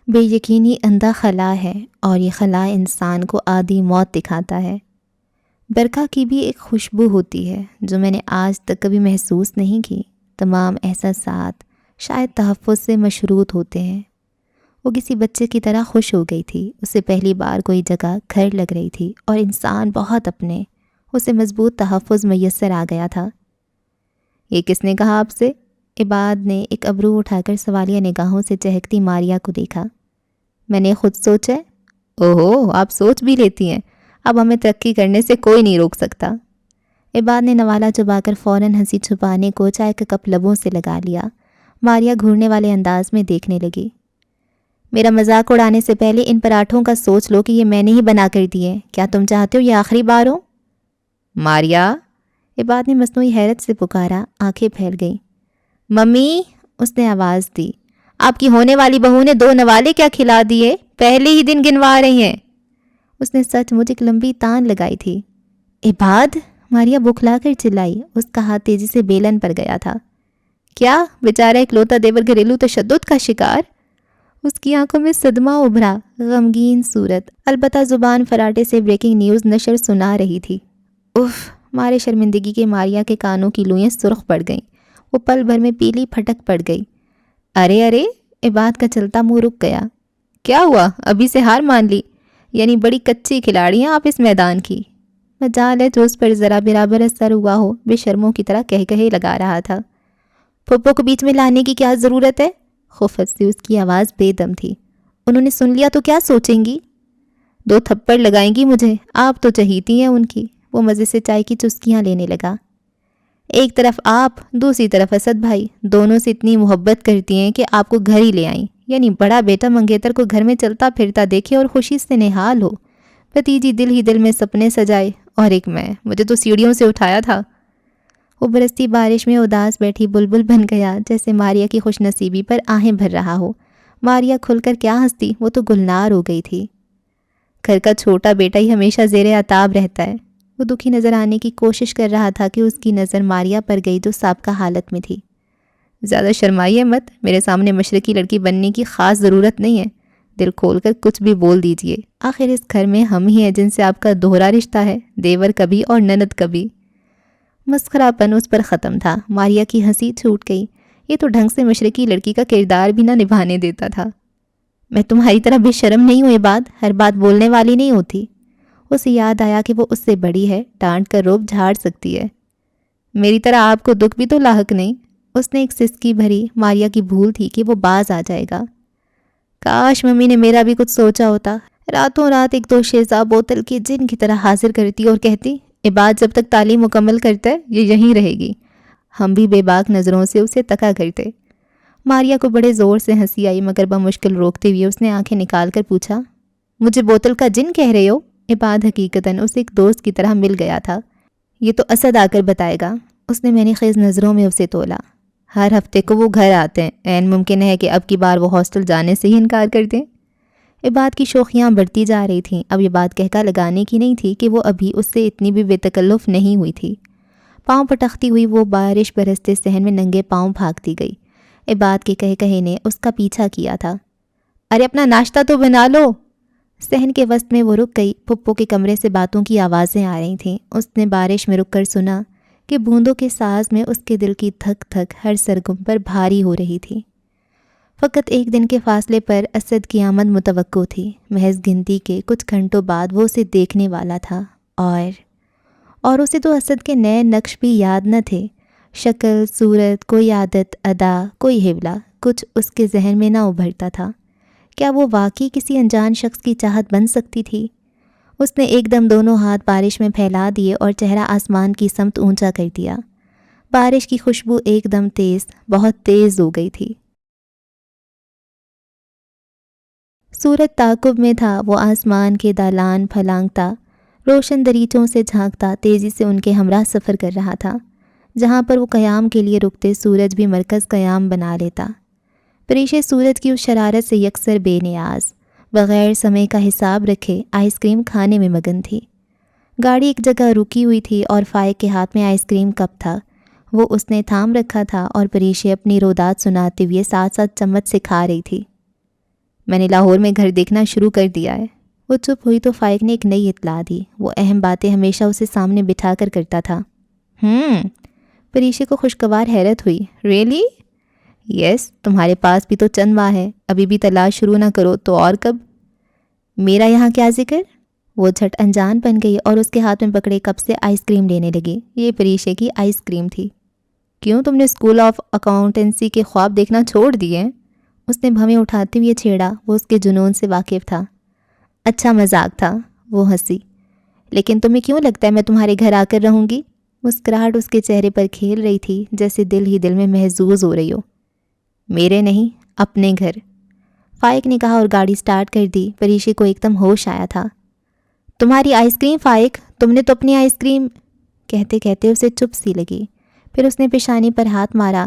بے یقینی اندھا خلا ہے، اور یہ خلا انسان کو آدھی موت دکھاتا ہے۔ برکھا کی بھی ایک خوشبو ہوتی ہے جو میں نے آج تک کبھی محسوس نہیں کی۔ تمام احساسات شاید تحفظ سے مشروط ہوتے ہیں۔ وہ کسی بچے کی طرح خوش ہو گئی تھی، اسے پہلی بار کوئی جگہ گھر لگ رہی تھی اور انسان بہت اپنے، اسے مضبوط تحفظ میسر آ گیا تھا۔ یہ کس نے کہا آپ سے؟ عباد نے ایک ابرو اٹھا کر سوالیہ نگاہوں سے چہکتی ماریا کو دیکھا۔ میں نے خود سوچا ہے۔ اوہو، آپ سوچ بھی لیتی ہیں، اب ہمیں ترقی کرنے سے کوئی نہیں روک سکتا۔ عباد نے نوالا چبا کر فوراً ہنسی چھپانے کو چائے کا کپ لبوں سے لگا لیا۔ ماریا گھورنے والے انداز میں دیکھنے لگی۔ میرا مذاق اڑانے سے پہلے ان پراٹھوں کا سوچ لو کہ یہ میں نے ہی بنا کر دیے، کیا تم چاہتے ہو یہ آخری بار ہو؟ ماریا، عباد نے مصنوعی حیرت سے پکارا، آنکھیں پھیل گئیں۔ ممی، اس نے آواز دی۔ آپ کی ہونے والی بہو نے 2 نوالے کیا کھلا دیے، پہلے ہی دن گنوا رہی ہیں۔ اس نے سچ مجھ ایک لمبی تان لگائی تھی۔ عباد، ماریا بکھلا کر چلائی۔ اس کا ہاتھ تیزی سے بیلن پر گیا تھا۔ کیا بیچارہ اکلوتا دیور گھریلو تشدد کا شکار؟ اس کی آنکھوں میں صدمہ ابھرا، غمگین صورت، البتہ زبان فراٹے سے بریکنگ نیوز نشر سنا رہی تھی۔ اف! مارے شرمندگی کے ماریا کے کانوں کی لوئیں سرخ پڑ گئیں۔ وہ پل بھر میں پیلی پھٹک پڑ گئی۔ ارے ارے! عباد کا چلتا منہ رک گیا۔ کیا ہوا؟ ابھی سے ہار مان لی؟ یعنی بڑی کچی کھلاڑی ہیں آپ اس میدان کی۔ مجال ہے جو اس پر ذرا برابر اثر ہوا ہو بے شرموں کی طرح کہے لگا رہا تھا۔ پھپھو کو بیچ میں لانے کی کیا ضرورت ہے؟ خفت سے اس کی آواز بے دم تھی۔ انہوں نے سن لیا تو کیا سوچیں گی؟ 2 تھپڑ لگائیں گی مجھے، آپ تو چہیتی ہیں ان کی۔ وہ مزے سے چائے کی چسکیاں لینے لگا۔ ایک طرف آپ، دوسری طرف اسد بھائی، دونوں سے اتنی محبت کرتی ہیں کہ آپ کو گھر ہی لے آئیں، یعنی بڑا بیٹا منگیتر کو گھر میں چلتا پھرتا دیکھے اور خوشی سے نہال ہو، بھتیجی دل ہی دل میں سپنے سجائے، اور ایک میں، مجھے تو سیڑھیوں سے اٹھایا تھا۔ وہ برستی بارش میں اداس بیٹھی بلبل بن گیا، جیسے ماریا کی خوش نصیبی پر آہیں بھر رہا ہو۔ ماریا کھل کر کیا ہنستی، وہ تو گلنار ہو گئی تھی۔ گھر کا چھوٹا بیٹا ہی ہمیشہ زیر عتاب رہتا ہے۔ وہ دکھی نظر آنے کی کوشش کر رہا تھا کہ اس کی نظر ماریا پر گئی جو سابقہ حالت میں تھی۔ زیادہ شرمائیے مت، میرے سامنے مشرقی لڑکی بننے کی خاص ضرورت نہیں ہے، دل کھول کر کچھ بھی بول دیجئے، آخر اس گھر میں ہم ہی ہیں جن سے آپ کا دوہرا رشتہ ہے، دیور کبھی اور نند کبھی۔ مسخرہ پن اس پر ختم تھا۔ ماریا کی ہنسی چھوٹ گئی۔ یہ تو ڈھنگ سے مشرقی لڑکی کا کردار بھی نہ نبھانے دیتا تھا۔ میں تمہاری طرح بے شرم نہیں ہوں عباد، ہر بات بولنے والی نہیں ہوتی۔ اسے یاد آیا کہ وہ اس سے بڑی ہے، ڈانٹ کر روب جھاڑ سکتی ہے۔ میری طرح آپ کو دکھ بھی تو لاحق نہیں۔ اس نے ایک سسکی بھری۔ ماریا کی بھول تھی کہ وہ باز آ جائے گا۔ کاش ممی نے میرا بھی کچھ سوچا ہوتا، راتوں رات 1-2 شیزہ بوتل کی جن کی طرح حاضر کرتی اور کہتی عباد جب تک تعلیم مکمل کرتا ہے یہ یہیں رہے گی۔ ہم بھی بے باک نظروں سے اسے تکا کرتے۔ ماریا کو بڑے زور سے ہنسی آئی، مگر بمشکل روکتے ہوئے اس نے آنکھیں نکال کر پوچھا، مجھے بوتل کا جن کہہ رہے ہو؟ عباد حقیقتاً اسے ایک دوست کی طرح مل گیا تھا۔ یہ تو اسد آ کر بتائے گا۔ اس نے میں نے خیز نظروں میں اسے تولا۔ ہر ہفتے کو وہ گھر آتے ہیں، عین ممکن ہے کہ اب کی بار وہ ہاسٹل جانے سے ہی انکار کر دیں۔ عباد کی شوخیاں بڑھتی جا رہی تھیں۔ اب یہ بات کہکا لگانے کی نہیں تھی کہ وہ ابھی اس سے اتنی بھی بے تکلف نہیں ہوئی تھی۔ پاؤں پٹختی ہوئی وہ بارش برستے صحن میں ننگے پاؤں بھاگتی گئی۔ عباد کے کہے نے اس کا پیچھا کیا تھا۔ ارے اپنا ناشتہ تو بنا لو۔ صحن کے وسط میں وہ رک گئی۔ پھپھو کے کمرے سے باتوں کی آوازیں آ رہی تھیں۔ اس نے بارش میں رک کر سنا کہ بوندوں کے ساز میں اس کے دل کی دھک دھک ہر سرگم پر بھاری ہو رہی تھی۔ فقط 1 دن کے فاصلے پر اسد کی آمد متوقع تھی۔ محض گنتی کے کچھ گھنٹوں بعد وہ اسے دیکھنے والا تھا، اور اسے تو اسد کے نئے نقش بھی یاد نہ تھے۔ شکل، صورت، کوئی عادت، ادا، کوئی حوالہ، کچھ اس کے ذہن میں نہ ابھرتا تھا۔ کیا وہ واقعی کسی انجان شخص کی چاہت بن سکتی تھی؟ اس نے ایک دم دونوں ہاتھ بارش میں پھیلا دیے اور چہرہ آسمان کی سمت اونچا کر دیا۔ بارش کی خوشبو ایک دم تیز، بہت تیز ہو گئی تھی۔ سورج تعاقب میں تھا۔ وہ آسمان کے دالان پھلانگتا، روشن دریچوں سے جھانکتا تیزی سے ان کے ہمراہ سفر کر رہا تھا۔ جہاں پر وہ قیام کے لیے رکتے، سورج بھی مرکز قیام بنا لیتا۔ پریشے سورج کی اس شرارت سے یکسر بے نیاز، بغیر سمے کا حساب رکھے آئس کریم کھانے میں مگن تھی۔ گاڑی ایک جگہ رکی ہوئی تھی اور فائق کے ہاتھ میں آئس کریم کپ تھا۔ وہ اس نے تھام رکھا تھا اور پریشے اپنی رودات سناتے ہوئے ساتھ ساتھ چمچ سے کھا رہی تھی۔ میں نے لاہور میں گھر دیکھنا شروع کر دیا ہے۔ وہ چپ ہوئی تو فائق نے ایک نئی اطلاع دی۔ وہ اہم باتیں ہمیشہ اسے سامنے بٹھا کر کرتا تھا۔ پریشے کو خوشگوار حیرت ہوئی۔ ریئلی؟ یس، تمہارے پاس بھی تو چند ماہ ہے، ابھی بھی تلاش شروع نہ کرو تو اور کب؟ میرا یہاں کیا ذکر؟ وہ جھٹ انجان بن گئی اور اس کے ہاتھ میں پکڑے کپ سے آئس کریم لینے لگی۔ یہ پریشے کی آئس کریم تھی۔ کیوں، تم نے اسکول آف اکاؤنٹنسی کے خواب دیکھنا چھوڑ دیے؟ اس نے بھویں اٹھاتے ہوئے چھیڑا۔ وہ اس کے جنون سے واقف تھا۔ اچھا مذاق تھا، وہ ہنسی۔ لیکن تمہیں کیوں لگتا ہے میں تمہارے گھر آ کر رہوں گی؟ مسکراہٹ اس کے چہرے پر کھیل رہی تھی، جیسے دل ہی دل میں محظوظ ہو رہی ہو۔ میرے نہیں، اپنے گھر، فائق نے کہا اور گاڑی سٹارٹ کر دی۔ پریشے کو ایک دم ہوش آیا تھا۔ تمہاری آئس کریم فائق، تم نے تو اپنی آئس کریم… کہتے کہتے اسے چپ سی لگی۔ پھر اس نے پیشانی پر ہاتھ مارا۔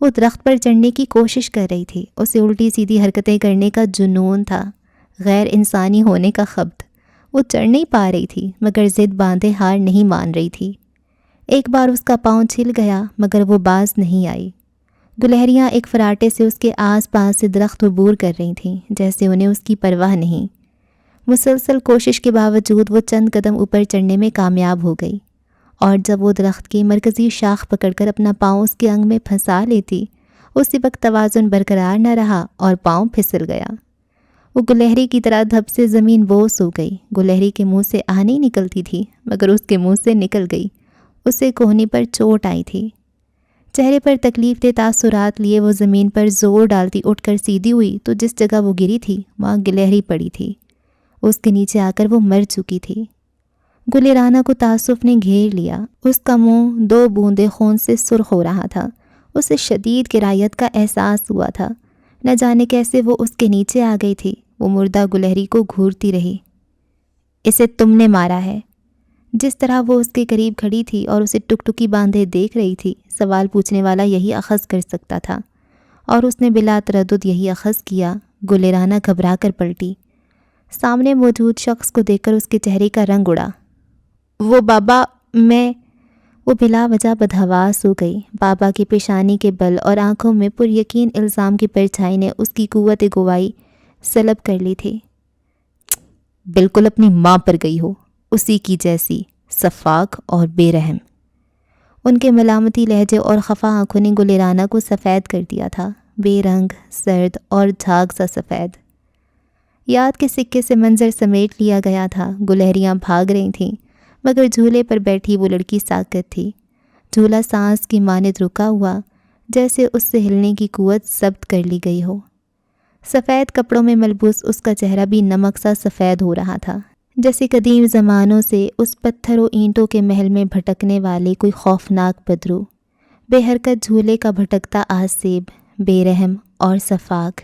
وہ درخت پر چڑھنے کی کوشش کر رہی تھی، اسے الٹی سیدھی حرکتیں کرنے کا جنون تھا، غیر انسانی ہونے کا خبت۔ وہ چڑھ نہیں پا رہی تھی مگر ضد باندھے ہار نہیں مان رہی تھی۔ ایک بار اس کا پاؤں چھل گیا مگر وہ باز نہیں آئی۔ گلہریاں ایک فراٹے سے اس کے آس پاس سے درخت عبور کر رہی تھیں، جیسے انہیں اس کی پرواہ نہیں۔ مسلسل کوشش کے باوجود وہ چند قدم اوپر چڑھنے میں کامیاب ہو گئی، اور جب وہ درخت کی مرکزی شاخ پکڑ کر اپنا پاؤں اس کے انگ میں پھنسا لیتی، اسی وقت توازن برقرار نہ رہا اور پاؤں پھسل گیا۔ وہ گلہری کی طرح دھپ سے زمین بوس ہو گئی۔ گلہری کے منہ سے آہ نہیں نکلتی تھی مگر اس کے منہ سے نکل گئی۔ اسے کوہنی پر چوٹ آئی تھی۔ چہرے پر تکلیف دہ تاثرات لیے وہ زمین پر زور ڈالتی اٹھ کر سیدھی ہوئی تو جس جگہ وہ گری تھی وہاں گلہری پڑی تھی۔ اس کے نیچے آ کر وہ مر چکی تھی۔ گلرانا کو تعصف نے گھیر لیا۔ اس کا منہ 2 بوندے خون سے سرخ ہو رہا تھا۔ اسے شدید کراہیت کا احساس ہوا تھا۔ نہ جانے کیسے وہ اس کے نیچے آ گئی تھی۔ وہ مردہ گلہری کو گھورتی رہی۔ اسے تم نے مارا ہے؟ جس طرح وہ اس کے قریب کھڑی تھی اور اسے ٹکٹکی باندھے دیکھ رہی تھی، سوال پوچھنے والا یہی اخذ کر سکتا تھا، اور اس نے بلا تردد یہی اخذ کیا۔ گلرانا گھبرا کر پلٹی۔ سامنے موجود شخص کو دیکھ کر اس کے چہرے کا رنگ اڑا۔ وہ بابا، میں… وہ بلا وجہ بدحواس ہو گئی۔ بابا کی پیشانی کے بل اور آنکھوں میں پر یقین الزام کی پرچھائی نے اس کی قوت گواہی سلب کر لی تھی۔ بالکل اپنی ماں پر گئی ہو، اسی کی جیسی، سفاک اور بے رحم۔ ان کے ملامتی لہجے اور خفا آنکھوں نے گلرانا کو سفید کر دیا تھا، بے رنگ، سرد اور جھاگ سا سفید۔ یاد کے سکے سے منظر سمیٹ لیا گیا تھا۔ گلہریاں بھاگ رہی تھیں مگر جھولے پر بیٹھی وہ لڑکی ساکت تھی۔ جھولا سانس کی مانند رکا ہوا، جیسے اس سے ہلنے کی قوت ضبط کر لی گئی ہو۔ سفید کپڑوں میں ملبوس اس کا چہرہ بھی نمک سا سفید ہو رہا تھا، جیسے قدیم زمانوں سے اس پتھر و اینٹوں کے محل میں بھٹکنے والے کوئی خوفناک بدرو، بے حرکت جھولے کا بھٹکتا آسیب، بے رحم اور سفاک۔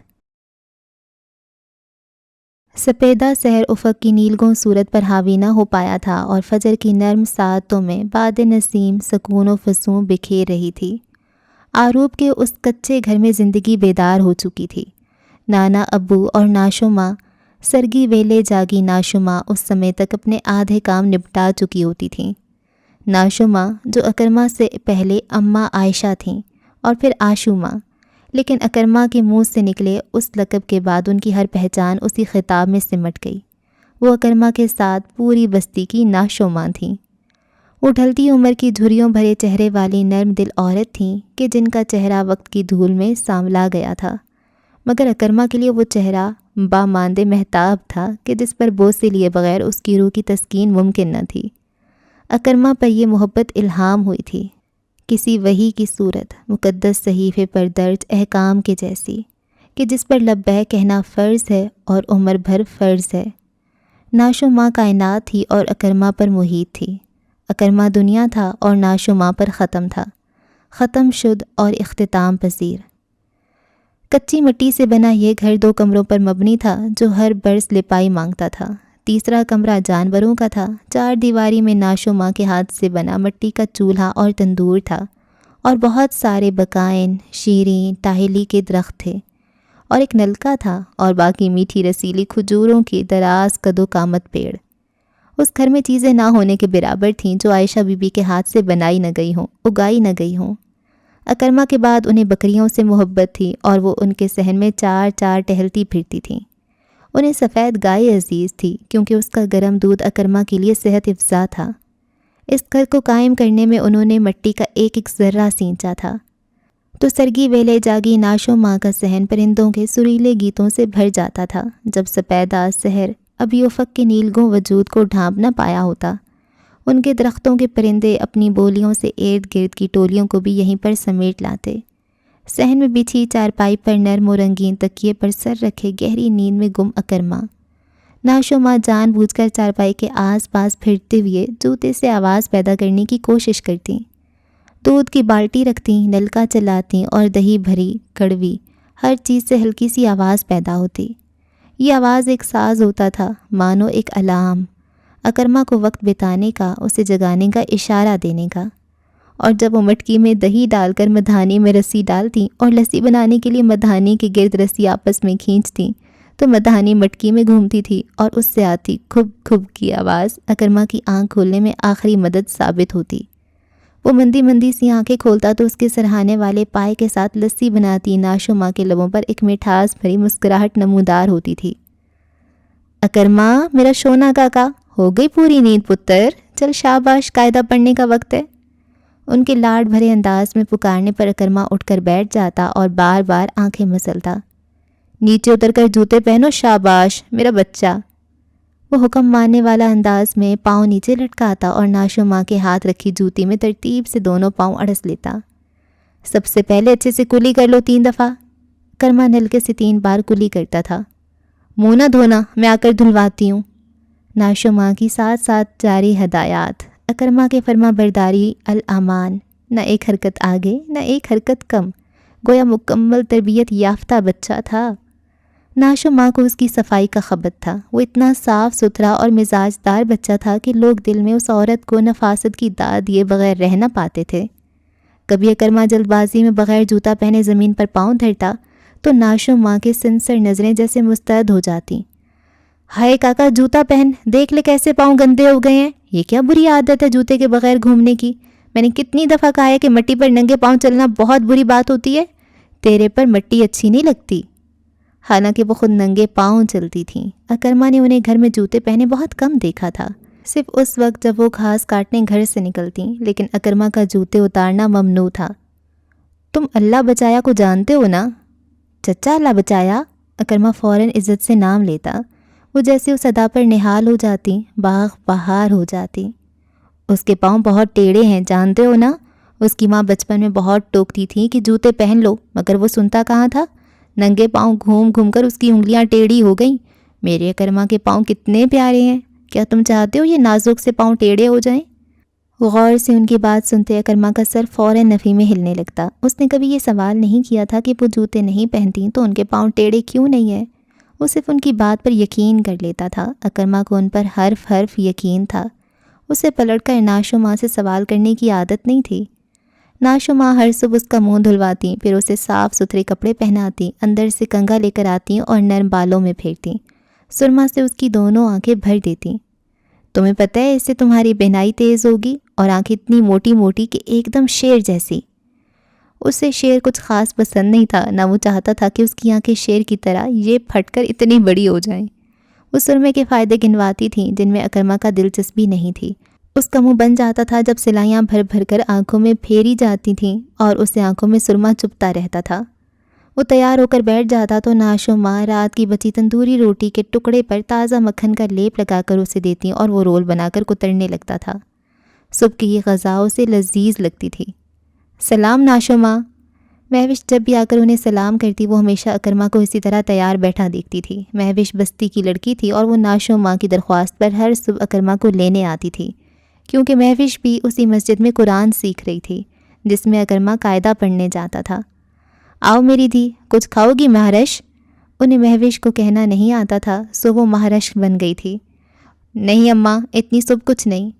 سپیدہ سحر افق کی نیلگوں صورت پر حاوی نہ ہو پایا تھا، اور فجر کی نرم ساعتوں میں باد نسیم سکون و فسوں بکھیر رہی تھی۔ آروب کے اس کچے گھر میں زندگی بیدار ہو چکی تھی۔ نانا ابو اور ناشو ماں، سرگی ویلے جاگی ناشو ماں اس سمے تک اپنے آدھے کام نپٹا چکی ہوتی تھیں۔ ناشو ماں جو اکرما سے پہلے اماں عائشہ تھیں اور پھر آشو ماں، لیکن اکرما کے منہ سے نکلے اس لقب کے بعد ان کی ہر پہچان اسی خطاب میں سمٹ گئی۔ وہ اکرما کے ساتھ پوری بستی کی ناشو ماں تھیں۔ وہ ڈھلتی عمر کی جھریوں بھرے چہرے والی نرم دل عورت تھیں کہ جن کا چہرہ وقت کی دھول میں سانولا گیا تھا، مگر اکرما کے لیے وہ چہرہ باماندے مہتاب تھا کہ جس پر بوسے لیے بغیر اس کی روح کی تسکین ممکن نہ تھی۔ اکرما پر یہ محبت الہام ہوئی تھی، کسی وحی کی صورت، مقدس صحیفے پر درج احکام کے جیسی، کہ جس پر لبیک کہنا فرض ہے اور عمر بھر فرض ہے۔ ناشو ماں کائنات تھی اور اکرما پر محیط تھی۔ اکرما دنیا تھا اور ناشو ماں پر ختم تھا، ختم شد اور اختتام پذیر۔ کچی مٹی سے بنا یہ گھر 2 کمروں پر مبنی تھا جو ہر برس لپائی مانگتا تھا۔ تیسرا کمرہ جانوروں کا تھا۔ 4 دیواری میں ناشو ماں کے ہاتھ سے بنا مٹی کا چولہا اور تندور تھا، اور بہت سارے بقائن، شیریں، ٹاہلی کے درخت تھے، اور ایک نلکا تھا، اور باقی میٹھی رسیلی کھجوروں کی دراز قد و قامت پیڑ۔ اس گھر میں چیزیں نہ ہونے کے برابر تھیں جو عائشہ بی بی کے ہاتھ سے بنائی نہ گئی ہوں، اگائی نہ گئی ہوں۔ اکرما کے بعد انہیں بکریوں سے محبت تھی اور وہ ان کے صحن میں 4 ٹہلتی پھرتی تھیں۔ انہیں سفید گائے عزیز تھی کیونکہ اس کا گرم دودھ اکرما کے لیے صحت افزا تھا۔ اس گھر کو قائم کرنے میں انہوں نے مٹی کا ایک ذرہ سینچا تھا، تو سرگی ویلے جاگی ناشو ماں کا صحن پرندوں کے سریلے گیتوں سے بھر جاتا تھا۔ جب سپیدہ سحر ابھی افق کے نیلگوں وجود کو ڈھانپ نہ پایا ہوتا، ان کے درختوں کے پرندے اپنی بولیوں سے ارد گرد کی ٹولیوں کو بھی یہیں پر سمیٹ لاتے۔ صحن میں بچھی چارپائی پر نرم و رنگین تکیے پر سر رکھے گہری نیند میں گم اکرما۔ ناشو ماں جان بوجھ کر چارپائی کے آس پاس پھرتے ہوئے جوتے سے آواز پیدا کرنے کی کوشش کرتیں۔ دودھ کی بالٹی رکھتیں، نلکا چلاتیں اور دہی بھری، کڑوی، ہر چیز سے ہلکی سی آواز پیدا ہوتی۔ یہ آواز ایک ساز ہوتا تھا، مانو ایک الارم، اکرما کو وقت بتانے کا، اسے جگانے کا، اشارہ دینے کا۔ اور جب وہ مٹکی میں دہی ڈال کر مدھانی میں رسی ڈالتیں اور لسی بنانے کے لیے مدھانی کے گرد رسی آپس میں کھینچتیں تو مدھانی مٹکی میں گھومتی تھی اور اس سے آتی کھب کھب کی آواز اکرما کی آنکھ کھولنے میں آخری مدد ثابت ہوتی۔ وہ مندی مندی سی آنکھیں کھولتا تو اس کے سرہانے والے پائے کے ساتھ لسی بناتی ناشو ماں کے لبوں پر ایک مٹھاس بھری مسکراہٹ نمودار ہوتی تھی۔ اکرما، میرا شونا کاکا، ہو گئی پوری نیند پتر، چل شاباش، قاعدہ پڑھنے کا وقت ہے۔ ان کے لاڈ بھرے انداز میں پکارنے پر اکرما اٹھ کر بیٹھ جاتا اور بار بار آنکھیں مسلتا۔ نیچے اتر کر جوتے پہنو، شاباش میرا بچہ۔ وہ حکم ماننے والا انداز میں پاؤں نیچے لٹکاتا اور ناشو ماں کے ہاتھ رکھی جوتی میں ترتیب سے دونوں پاؤں اڑس لیتا۔ سب سے پہلے اچھے سے کلی کر لو 3 دفعہ۔ اکرما نلکے سے 3 بار کلی کرتا تھا۔ منہ نہ دھونا، میں آ کر دھلواتی ہوں۔ ناشو ماں کی ساتھ ساتھ جاری ہدایات، اکرما کے فرما برداری الامان، نہ ایک حرکت آگے نہ ایک حرکت کم، گویا مکمل تربیت یافتہ بچہ تھا۔ ناشو ماں کو اس کی صفائی کا خبر تھا۔ وہ اتنا صاف ستھرا اور مزاج دار بچہ تھا کہ لوگ دل میں اس عورت کو نفاست کی داد دیے بغیر رہ نہ پاتے تھے۔ کبھی اکرما جلد بازی میں بغیر جوتا پہنے زمین پر پاؤں دھرتا تو ناشو ماں کے سنسر نظریں جیسے مسترد ہو جاتی۔ ہائے کاکا، جوتا پہن، دیکھ لے کیسے پاؤں گندے ہو گئے ہیں، یہ کیا بری عادت ہے جوتے کے بغیر گھومنے کی؟ میں نے کتنی دفعہ کہا ہے کہ مٹی پر ننگے پاؤں چلنا بہت بری بات ہوتی ہے، تیرے پر مٹی اچھی نہیں لگتی۔ حالانکہ وہ خود ننگے پاؤں چلتی تھیں، اکرما نے انہیں گھر میں جوتے پہنے بہت کم دیکھا تھا، صرف اس وقت جب وہ گھاس کاٹنے گھر سے نکلتیں، لیکن اکرما کا جوتے اتارنا ممنوع تھا۔ تم اللہ بچایا کو جانتے ہو نا؟ چچا اللہ بچایا؟ اکرما فوراً عزت سے نام لیتا۔ وہ جیسے اس ادا پر نہال ہو جاتی، باغ بہار ہو جاتی۔ اس کے پاؤں بہت ٹیڑھے ہیں، جانتے ہو نا؟ اس کی ماں بچپن میں بہت ٹوکتی تھی کہ جوتے پہن لو، مگر وہ سنتا کہاں تھا؟ ننگے پاؤں گھوم گھوم کر اس کی انگلیاں ٹیڑھی ہو گئیں۔ میرے اکرما کے پاؤں کتنے پیارے ہیں، کیا تم چاہتے ہو یہ نازک سے پاؤں ٹیڑھے ہو جائیں؟ غور سے ان کی بات سنتے اکرما کا سر فوراً نفی میں ہلنے لگتا۔ اس نے کبھی یہ سوال نہیں کیا تھا کہ وہ جوتے نہیں پہنتی تو ان کے پاؤں ٹیڑھے کیوں نہیں ہیں، وہ صرف ان کی بات پر یقین کر لیتا تھا۔ اکرما کو ان پر حرف حرف یقین تھا۔ اسے پلٹ کر ناشو ماں سے سوال کرنے کی عادت نہیں تھی۔ ناشو ماں ہر صبح اس کا منہ دھلواتی، پھر اسے صاف ستھرے کپڑے پہناتی، اندر سے کنگھا لے کر آتی اور نرم بالوں میں پھیرتی، سرما سے اس کی دونوں آنکھیں بھر دیتی۔ تمہیں پتہ ہے اس سے تمہاری بینائی تیز ہوگی، اور آنکھ اتنی موٹی موٹی کہ ایک دم شیر جیسی۔ اسے شیر کچھ خاص پسند نہیں تھا، نہ وہ چاہتا تھا کہ اس کی آنکھیں شیر کی طرح یہ پھٹ کر اتنی بڑی ہو جائیں۔ وہ سرمے کے فائدے گنواتی تھیں جن میں اکرما کا دلچسپی نہیں تھی۔ اس کا منہ بن جاتا تھا جب سلائیاں بھر بھر کر آنکھوں میں پھیری جاتی تھیں اور اسے آنکھوں میں سرما چپتا رہتا تھا۔ وہ تیار ہو کر بیٹھ جاتا تو ناشو ماں رات کی بچی تندوری روٹی کے ٹکڑے پر تازہ مکھن کا لیپ لگا کر اسے دیتی اور وہ رول بنا کر کترنے لگتا تھا۔ صبح کی یہ غذا اسے لذیذ لگتی تھی۔ سلام ناشو ماں۔ مہوش جب بھی آ کر انہیں سلام کرتی وہ ہمیشہ اکرما کو اسی طرح تیار بیٹھا دیکھتی تھی۔ مہوش بستی کی لڑکی تھی اور وہ ناشو ماں کی درخواست پر ہر صبح اکرما کو لینے آتی تھی، کیونکہ مہوش بھی اسی مسجد میں قرآن سیکھ رہی تھی جس میں اکرما قاعدہ پڑھنے جاتا تھا۔ آؤ میری دھی، کچھ کھاؤ گی مہارش؟ انہیں مہوش کو کہنا نہیں آتا تھا سو وہ مہارش بن گئی تھی۔ نہیں اماں، اتنی صبح کچھ نہیں۔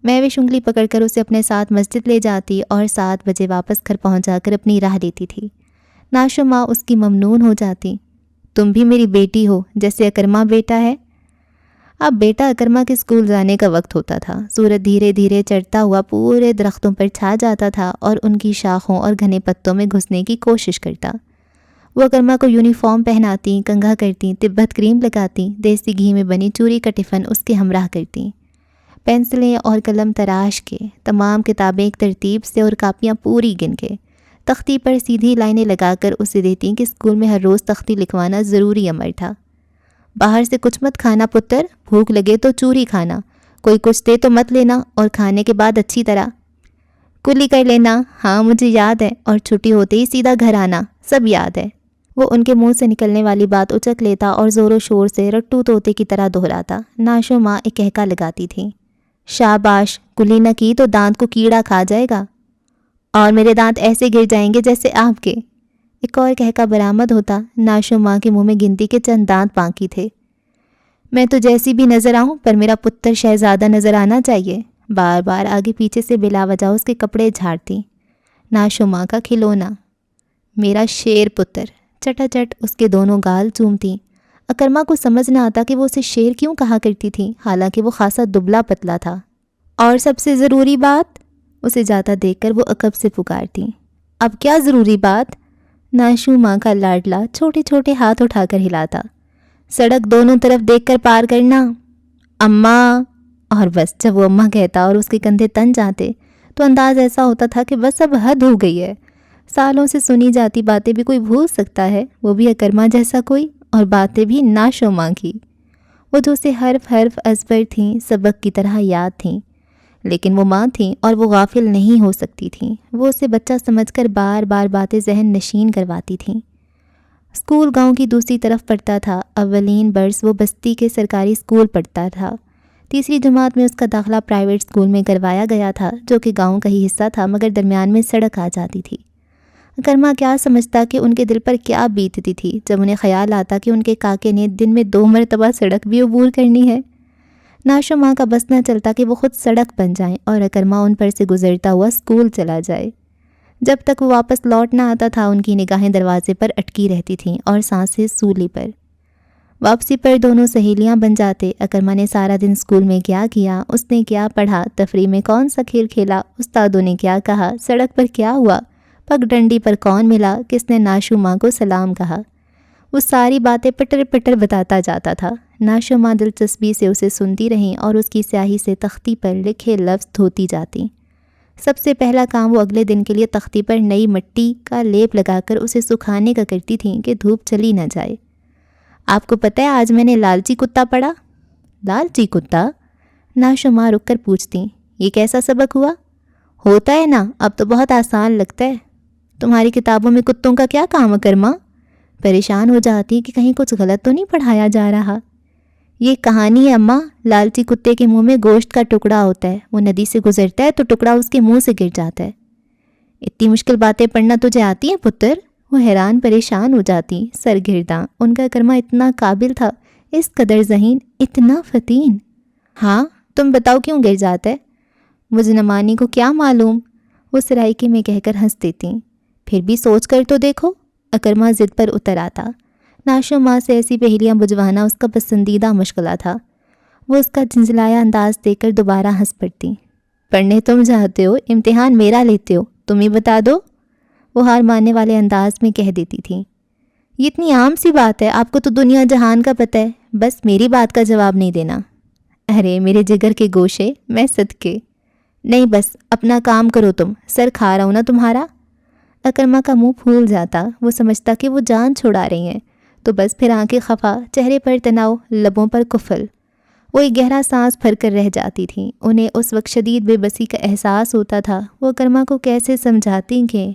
مہوش انگلی پکڑ کر اسے اپنے ساتھ مسجد لے جاتی اور 7 بجے واپس گھر پہنچا کر اپنی راہ لیتی تھی۔ ناشو ماں اس کی ممنون ہو جاتی۔ تم بھی میری بیٹی ہو جیسے اکرما بیٹا ہے۔ اب بیٹا اکرما کے اسکول جانے کا وقت ہوتا تھا۔ سورج دھیرے دھیرے چڑھتا ہوا پورے درختوں پر چھا جاتا تھا اور ان کی شاخوں اور گھنے پتوں میں گھسنے کی کوشش کرتا۔ وہ اکرما کو یونیفارم پہناتی، کنگھا کرتی، تبت کریم لگاتی، دیسی گھی میں بنی چوری کا ٹفن اس کے ہمراہ کرتی، پینسلیں اور قلم تراش کے، تمام کتابیں ایک ترتیب سے اور کاپیاں پوری گن کے، تختی پر سیدھی لائنیں لگا کر اسے دیتی کہ اسکول میں ہر روز تختی لکھوانا ضروری امر تھا۔ باہر سے کچھ مت کھانا پتر، بھوک لگے تو چوری کھانا، کوئی کچھ دے تو مت لینا، اور کھانے کے بعد اچھی طرح کلی کر لینا۔ ہاں مجھے یاد ہے، اور چھٹی ہوتے ہی سیدھا گھر آنا، سب یاد ہے۔ وہ ان کے منہ سے نکلنے والی بات اچک لیتا اور زور و شور سے رٹو طوطے کی طرح دہراتا۔ ناشو ماں ایک کہکا لگاتی تھی، شاباش، کلی نہ کی تو دانت کو کیڑا کھا جائے گا، اور میرے دانت ایسے گر جائیں گے جیسے آپ کے۔ ایک اور کہکا برآمد ہوتا۔ ناشو ماں کے منہ میں گنتی کے چند دانت باقی تھے۔ میں تو جیسی بھی نظر آؤں پر میرا پتر شہزادہ نظر آنا چاہیے۔ بار بار آگے پیچھے سے بلا وجہ اس کے کپڑے جھاڑتی۔ ناشو کا کھلونا، میرا شیر پتر، چٹا چٹ اس کے دونوں گال چومتی۔ اکرما کو سمجھ نہ آتا کہ وہ اسے شیر کیوں کہا کرتی تھی، حالانکہ وہ خاصا دبلا پتلا تھا۔ اور سب سے ضروری بات، اسے جاتا دیکھ کر وہ عقب سے پکارتی۔ اب کیا ضروری بات؟ ناشو کا لاڈلا چھوٹے چھوٹے ہاتھ اٹھا کر ہلاتا۔ سڑک دونوں طرف دیکھ کر پار کرنا۔ اماں، اور بس جب وہ اماں کہتا اور اس کے کندھے تن جاتے تو انداز ایسا ہوتا تھا کہ بس اب حد ہو گئی ہے۔ سالوں سے سنی جاتی باتیں بھی کوئی بھول سکتا ہے، وہ بھی اکرما جیسا کوئی، اور باتیں بھی ناشو کی، وہ جو اسے حرف حرف ازبر تھیں، سبق کی طرح یاد تھیں، لیکن وہ ماں تھیں اور وہ غافل نہیں ہو سکتی تھیں۔ وہ اسے بچہ سمجھ کر بار بار باتیں ذہن نشین کرواتی تھیں۔ اسکول گاؤں کی دوسری طرف پڑتا تھا۔ اولین برس وہ بستی کے سرکاری اسکول پڑھتا تھا۔ تیسری جماعت میں اس کا داخلہ پرائیویٹ اسکول میں کروایا گیا تھا، جو کہ گاؤں کا ہی حصہ تھا، مگر درمیان میں سڑک آ جاتی تھی۔ اکرما کیا سمجھتا کہ ان کے دل پر کیا بیتتی تھی جب انہیں خیال آتا کہ ان کے کاکے نے دن میں 2 مرتبہ سڑک بھی عبور کرنی ہے۔ ناشو کا بس نہ چلتا کہ وہ خود سڑک بن جائیں اور اکرما ان پر سے گزرتا ہوا اسکول چلا جائے۔ جب تک وہ واپس لوٹ نہ آتا تھا، ان کی نگاہیں دروازے پر اٹکی رہتی تھیں اور سانسیں سولی پر۔ واپسی پر دونوں سہیلیاں بن جاتے۔ اکرما نے سارا دن اسکول میں کیا کیا، اس نے کیا پڑھا، تفریح میں کون سا کھیل کھیلا، استادوں نے کیا کہا، سڑک پر کیا ہوا، پگ ڈنڈی پر کون ملا، کس نے ناشو کو سلام کہا، وہ ساری باتیں پٹر پٹر بتاتا جاتا تھا۔ ناشو دلچسپی سے اسے سنتی رہیں اور اس کی سیاہی سے تختی پر لکھے لفظ دھوتی جاتی۔ سب سے پہلا کام وہ اگلے دن کے لیے تختی پر نئی مٹی کا لیپ لگا کر اسے سکھانے کا کرتی تھیں کہ دھوپ چلی نہ جائے۔ آپ کو پتہ ہے آج میں نے لالچی کتا پڑھا؟ لالچی کتا؟ ناشو رک کر پوچھتی۔ یہ کیسا سبق ہوا؟ ہوتا ہے نا، اب تو بہت آسان لگتا ہے۔ تمہاری کتابوں میں کتوں کا کیا کام ہے کرما؟ پریشان ہو جاتی کہ کہیں کچھ غلط تو نہیں پڑھایا جا رہا۔ یہ کہانی ہے اماں، لالچی کتے کے منہ میں گوشت کا ٹکڑا ہوتا ہے، وہ ندی سے گزرتا ہے تو ٹکڑا اس کے منہ سے گر جاتا ہے۔ اتنی مشکل باتیں پڑھنا تجھے آتی ہیں پتر؟ وہ حیران پریشان ہو جاتی، سرگرداں۔ ان کا کرما اتنا قابل تھا، اس قدر ذہین، اتنا فتین۔ ہاں تم بتاؤ کیوں گر جاتا ہے؟ مجھ نمانی کو کیا معلوم، وہ سرائیکی میں کہہ کر ہنس دیتی۔ پھر بھی سوچ کر تو دیکھو، اکرما ضد پر اتر آتا۔ ناشو سے ایسی پہیلیاں بجھوانا اس کا پسندیدہ مشغلہ تھا۔ وہ اس کا جھنجھلایا انداز دیکھ کر دوبارہ ہنس پڑتی۔ پڑھنے تم جاتے ہو، امتحان میرا لیتے ہو، تم ہی بتا دو، وہ ہار ماننے والے انداز میں کہہ دیتی تھی۔ یہ اتنی عام سی بات ہے، آپ کو تو دنیا جہان کا پتہ ہے، بس میری بات کا جواب نہیں دینا۔ ارے میرے جگر کے گوشے، میں صدقے۔ نہیں بس اپنا کام کرو، تم سر کھا رہا ہوں نا تمہارا۔ اکرما کا منہ پھول جاتا، وہ سمجھتا کہ وہ جان چھڑا رہی ہیں، تو بس پھر آنکھیں خفا، چہرے پر تناؤ، لبوں پر کفل۔ وہ ایک گہرا سانس بھر کر رہ جاتی تھیں۔ انہیں اس وقت شدید بے بسی کا احساس ہوتا تھا۔ وہ اکرما کو کیسے سمجھاتی کہ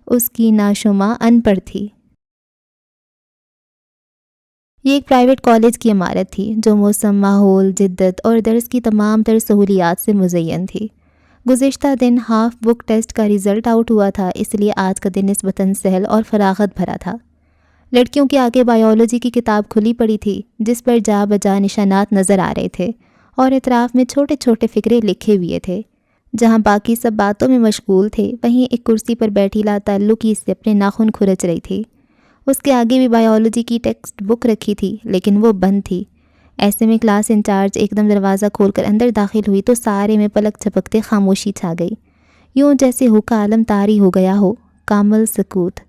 اس کی ناشو ان پڑھ تھی۔ یہ ایک پرائیویٹ کالج کی عمارت تھی جو موسم، ماحول، جدت اور درس کی تمام تر سہولیات سے مزین تھی۔ گزشتہ دن ہاف بک ٹیسٹ کا رزلٹ آؤٹ ہوا تھا، اس لیے آج کا دن نسبتاً سہل اور فراغت بھرا تھا۔ لڑکیوں کے آگے بائیولوجی کی کتاب کھلی پڑی تھی، جس پر جا بجا نشانات نظر آ رہے تھے اور اطراف میں چھوٹے چھوٹے فقرے لکھے ہوئے تھے۔ جہاں باقی سب باتوں میں مشغول تھے، وہیں ایک کرسی پر بیٹھی لاتعلقی سے اپنے ناخن کھرچ رہی تھی۔ اس کے آگے بھی بائیولوجی کی ٹیکسٹ بک رکھی تھی، لیکن وہ بند تھی۔ ایسے میں کلاس انچارج ایک دم دروازہ کھول کر اندر داخل ہوئی تو سارے میں پلک جھپکتے خاموشی چھا گئی، یوں جیسے حکا عالم طاری ہو گیا ہو، کامل سکوت۔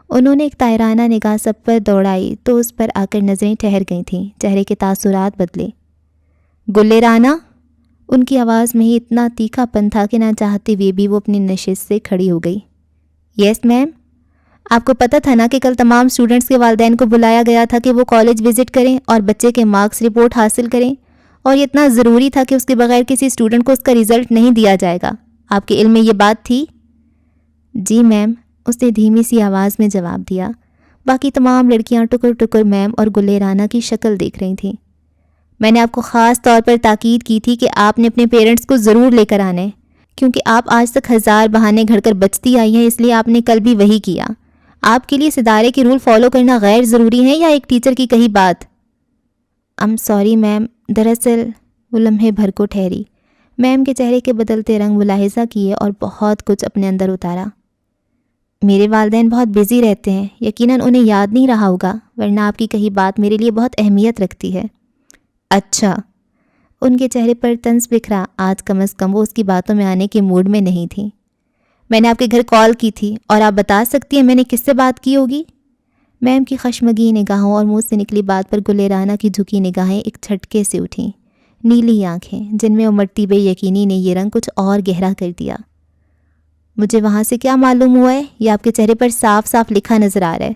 انہوں نے ایک طائرانہ نگاہ سب پر دوڑائی تو اس پر آ کر نظریں ٹھہر گئی تھیں، چہرے کے تاثرات بدلے۔ گلے رانا، ان کی آواز میں ہی اتنا تیکھا پن تھا کہ نہ چاہتے ہوئے بھی وہ اپنی نشست سے کھڑی ہو گئی۔ یس میم، آپ کو پتہ تھا نا کہ کل تمام اسٹوڈنٹس کے والدین کو بلایا گیا تھا کہ وہ کالج وزٹ کریں اور بچے کے مارکس رپورٹ حاصل کریں، اور یہ اتنا ضروری تھا کہ اس کے بغیر کسی اسٹوڈنٹ کو اس کا رزلٹ نہیں دیا جائے گا۔ آپ کے علم میں یہ بات تھی؟ جی میم، اس نے دھیمی سی آواز میں جواب دیا۔ باقی تمام لڑکیاں ٹکر ٹکر میم اور گلے رانا کی شکل دیکھ رہی تھیں۔ میں نے آپ کو خاص طور پر تاکید کی تھی کہ آپ نے اپنے پیرنٹس کو ضرور لے کر آنا ہے، کیونکہ آپ آج تک 1000 بہانے گھڑ کر بچتی آئی ہیں، اس لیے آپ نے کل بھی وہی کیا۔ آپ کے لیے اس ادارے کے رول فالو کرنا غیر ضروری ہے یا ایک ٹیچر کی کہی بات؟ سوری میم، دراصل وہ لمحے بھر کو ٹھہری، میم کے چہرے کے بدلتے رنگ ملاحظہ کیے اور بہت کچھ اپنے اندر اتارا۔ میرے والدین بہت بزی رہتے ہیں، یقیناً انہیں یاد نہیں رہا ہوگا، ورنہ آپ کی کہی بات میرے لیے بہت اہمیت رکھتی ہے۔ اچھا۔ ان کے چہرے پر طنز بکھرا، آج کم از کم وہ اس کی باتوں میں آنے کے موڈ میں نہیں تھی۔ میں نے آپ کے گھر کال کی تھی، اور آپ بتا سکتی ہیں میں نے کس سے بات کی ہوگی؟ میم کی خشمگی نگاہوں اور منہ سے نکلی بات پر گل رانا کی جھکی نگاہیں ایک جھٹکے سے اٹھیں، نیلی آنکھیں جن میں امڑتی بے یقینی نے یہ رنگ کچھ اور گہرا کر دیا۔ مجھے وہاں سے کیا معلوم ہوا ہے؟ یہ آپ کے چہرے پر صاف صاف لکھا نظر آ رہا ہے۔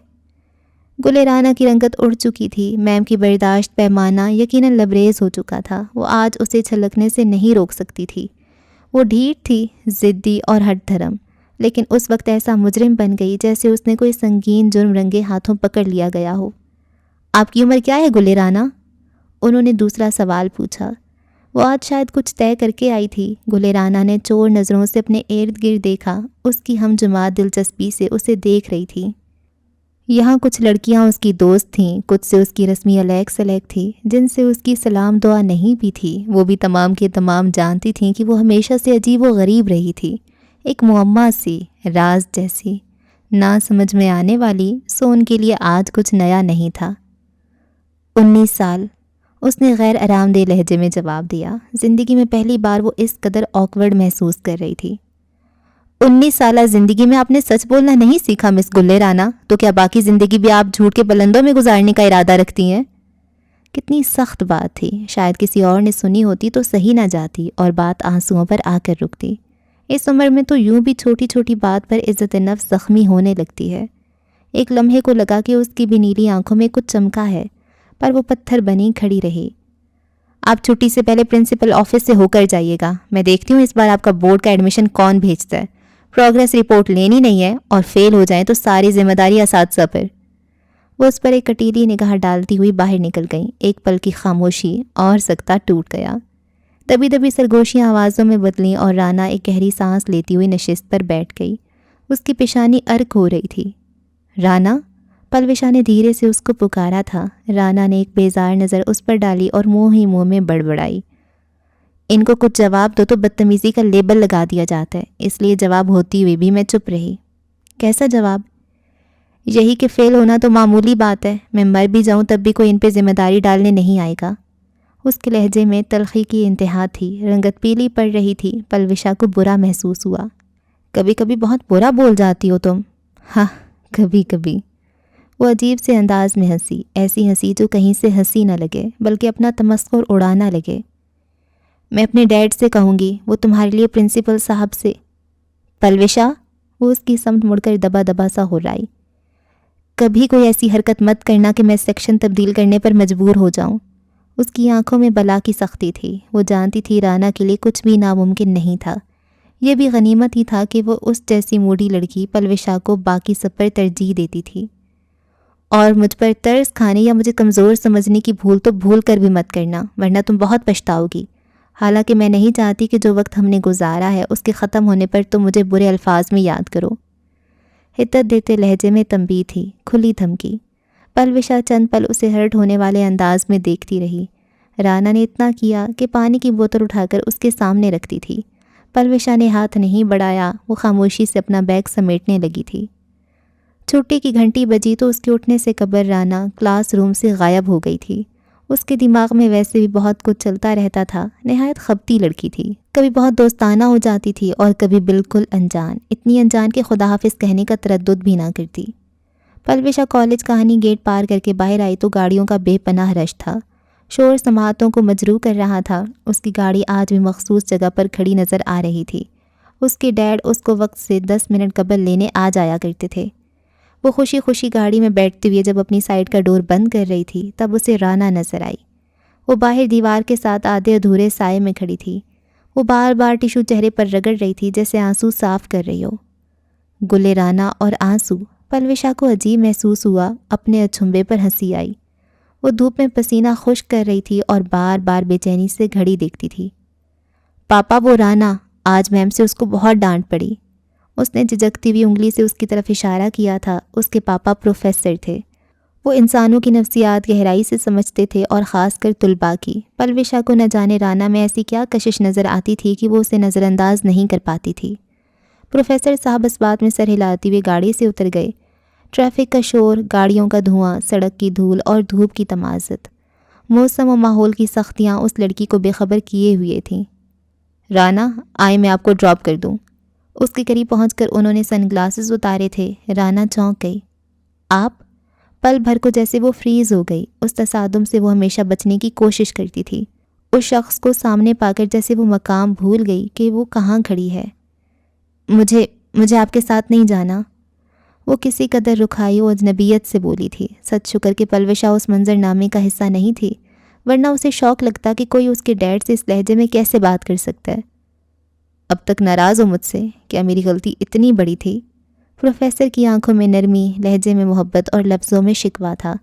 گل رانا کی رنگت اڑ چکی تھی، میم کی برداشت پیمانہ یقیناً لبریز ہو چکا تھا، وہ آج اسے چھلکنے سے نہیں روک سکتی تھی۔ وہ ڈھیٹ تھی، ضدی اور ہٹ دھرم، لیکن اس وقت ایسا مجرم بن گئی جیسے اس نے کوئی سنگین جرم رنگے ہاتھوں پکڑ لیا گیا ہو۔ آپ کی عمر کیا ہے گل رانا؟ انہوں نے دوسرا سوال پوچھا۔ وہ آج شاید کچھ طے کر کے آئی تھی۔ گل رانا نے چور نظروں سے اپنے ارد گرد دیکھا، اس کی ہم جماعت دلچسپی سے اسے دیکھ رہی تھی۔ یہاں کچھ لڑکیاں اس کی دوست تھیں، کچھ سے اس کی رسمی الیگ سلیگ تھی، جن سے اس کی سلام دعا نہیں بھی تھی۔ وہ بھی تمام کے تمام جانتی تھیں کہ وہ ہمیشہ سے عجیب و غریب رہی تھی، ایک معمہ سی، راز جیسی، نہ سمجھ میں آنے والی، سو ان کے لیے آج کچھ نیا نہیں تھا۔ 19 سال، اس نے غیر آرام دہ لہجے میں جواب دیا۔ زندگی میں پہلی بار وہ اس قدر آکورڈ محسوس کر رہی تھی۔ 19 سالہ زندگی میں آپ نے سچ بولنا نہیں سیکھا مس گل رانا، تو کیا باقی زندگی بھی آپ جھوٹ کے بلندوں میں گزارنے کا ارادہ رکھتی ہیں؟ کتنی سخت بات تھی، شاید کسی اور نے سنی ہوتی تو صحیح نہ جاتی اور بات آنسوؤں پر آ کر رکتی۔ اس عمر میں تو یوں بھی چھوٹی چھوٹی بات پر عزت نفس زخمی ہونے لگتی ہے۔ ایک لمحے کو لگا کہ اس کی بھی نیلی آنکھوں میں کچھ چمکا ہے، پر وہ پتھر بنی کھڑی رہی۔ آپ چھٹی سے پہلے پرنسپل آفس سے ہو کر جائیے گا، میں دیکھتی ہوں اس بار آپ کا بورڈ کا ایڈمیشن کون بھیجتا ہے۔ پروگریس رپورٹ لینی نہیں ہے، اور فیل ہو جائیں تو ساری ذمہ داری اساتذہ پر۔ وہ اس پر ایک کٹیلی نگاہ ڈالتی ہوئی باہر نکل گئیں۔ ایک پل کی خاموشی اور سکتہ ٹوٹ گیا۔ دبی دبی سرگوشیاں آوازوں میں بدلیں اور رانا ایک گہری سانس لیتی ہوئی نشست پر بیٹھ گئی۔ اس کی پیشانی ارک ہو رہی تھی۔ رانا؟ پلوشا نے دھیرے سے اس کو پکارا تھا۔ رانا نے ایک بیزار نظر اس پر ڈالی اور منہ ہی منہ میں بڑبڑائی۔ ان کو کچھ جواب دو تو بدتمیزی کا لیبل لگا دیا جاتا ہے، اس لیے جواب ہوتی ہوئی بھی میں چپ رہی۔ کیسا جواب؟ یہی کہ فیل ہونا تو معمولی بات ہے، میں مر بھی جاؤں تب بھی کوئی ان پہ ذمہ داری ڈالنے نہیں آئے گا۔ اس کے لہجے میں تلخی کی انتہا تھی، رنگت پیلی پڑ رہی تھی۔ پلوشا کو برا محسوس ہوا۔ کبھی کبھی بہت برا بول جاتی ہو تم۔ ہاں، کبھی کبھی۔ وہ عجیب سے انداز میں ہنسی، ایسی ہنسی جو کہیں سے ہنسی نہ لگے بلکہ اپنا تمسخر اڑانا لگے۔ میں اپنے ڈیڈ سے کہوں گی، وہ تمہارے لیے پرنسپل صاحب سے۔ پلوشا؟ وہ اس کی سمت مڑ کر دبا دبا سا ہو رہی۔ کبھی کوئی ایسی حرکت مت کرنا کہ میں سیکشن تبدیل کرنے پر مجبور ہو جاؤں۔ اس کی آنکھوں میں بلا کی سختی تھی۔ وہ جانتی تھی رانا کے لیے کچھ بھی ناممکن نہیں تھا۔ یہ بھی غنیمت ہی تھا کہ وہ اس جیسی موڈی لڑکی پلوشا کو باقی سب پر ترجیح دیتی تھی۔ اور مجھ پر ترس کھانے یا مجھے کمزور سمجھنے کی بھول تو بھول کر بھی مت کرنا، ورنہ تم بہت پچھتاؤ گی۔ حالانکہ میں نہیں چاہتی کہ جو وقت ہم نے گزارا ہے اس کے ختم ہونے پر تم مجھے برے الفاظ میں یاد کرو۔ حدت دیتے لہجے میں تنبیہ تھی، کھلی دھمکی۔ پلوشا چند پل اسے ہرٹ ہونے والے انداز میں دیکھتی رہی۔ رانا نے اتنا کیا کہ پانی کی بوتل اٹھا کر اس کے سامنے رکھتی تھی۔ پلوشا نے ہاتھ نہیں بڑھایا، وہ خاموشی سے اپنا بیگ سمیٹنے لگی تھی۔ چھٹی کی گھنٹی بجی تو اس کے اٹھنے سے قبل رانا کلاس روم سے غائب ہو گئی تھی۔ اس کے دماغ میں ویسے بھی بہت کچھ چلتا رہتا تھا۔ نہایت خبتی لڑکی تھی، کبھی بہت دوستانہ ہو جاتی تھی اور کبھی بالکل انجان، اتنی انجان کہ خدا حافظ کہنے کا تردد بھی نہ کرتی۔ پلوشا کالج کہانی گیٹ پار کر کے باہر آئی تو گاڑیوں کا بے پناہ رش تھا۔ شور سماعتوں کو مجروح کر رہا تھا۔ اس کی گاڑی آج بھی مخصوص جگہ پر کھڑی نظر آ رہی تھی۔ اس کے ڈیڈ اس کو وقت سے 10 منٹ قبل لینے آ جایا کرتے تھے۔ وہ خوشی خوشی گاڑی میں بیٹھتے ہوئے جب اپنی سائیڈ کا ڈور بند کر رہی تھی تب اسے رانا نظر آئی۔ وہ باہر دیوار کے ساتھ آدھے ادھورے سائے میں کھڑی تھی۔ وہ بار بار ٹیشو چہرے پر رگڑ رہی تھی جیسے آنسو صاف کر رہی ہو۔ گل رانا اور آنسو، پلوشا کو عجیب محسوس ہوا۔ اپنے اچھمبے پر ہنسی آئی۔ وہ دھوپ میں پسینہ خشک کر رہی تھی اور بار بار بے چینی سے گھڑی دیکھتی تھی۔ پاپا، وہ رانا، آج میم سے اس کو بہت ڈانٹ پڑی۔ اس نے جھجکتی ہوئی انگلی سے اس کی طرف اشارہ کیا تھا۔ اس کے پاپا پروفیسر تھے۔ وہ انسانوں کی نفسیات گہرائی سے سمجھتے تھے اور خاص کر طلباء کی۔ پلوشا کو نہ جانے رانا میں ایسی کیا کشش نظر آتی تھی کہ وہ اسے نظر انداز نہیں کر پاتی تھی۔ پروفیسر صاحب اس بات میں سر ہلاتے ہوئے گاڑی سے اتر گئے۔ ٹریفک کا شور، گاڑیوں کا دھواں، سڑک کی دھول اور دھوپ کی تمازت، موسم و ماحول کی سختیاں اس لڑکی کو بے خبر کیے ہوئے تھیں۔ رانا، آئے میں آپ کو ڈراپ کر دوں۔ اس کے قریب پہنچ کر انہوں نے سن گلاسز اتارے تھے۔ رانا چونک گئی۔ آپ؟ پل بھر کو جیسے وہ فریز ہو گئی۔ اس تصادم سے وہ ہمیشہ بچنے کی کوشش کرتی تھی۔ اس شخص کو سامنے پا کر جیسے وہ مقام بھول گئی کہ وہ کہاں کھڑی ہے۔ مجھے آپ کے ساتھ نہیں جانا، وہ کسی قدر رکھائی و اجنبیت سے بولی تھی۔ سچ شکر کہ پلوشا اس منظر نامے کا حصہ نہیں تھی، ورنہ اسے شوق لگتا کہ کوئی اس کے ڈیڈ سے اس لہجے میں کیسے بات کر سکتا ہے۔ اب تک ناراض ہو مجھ سے؟ کیا میری غلطی اتنی بڑی تھی؟ پروفیسر کی آنکھوں میں نرمی، لہجے میں محبت اور لفظوں میں شکوہ تھا۔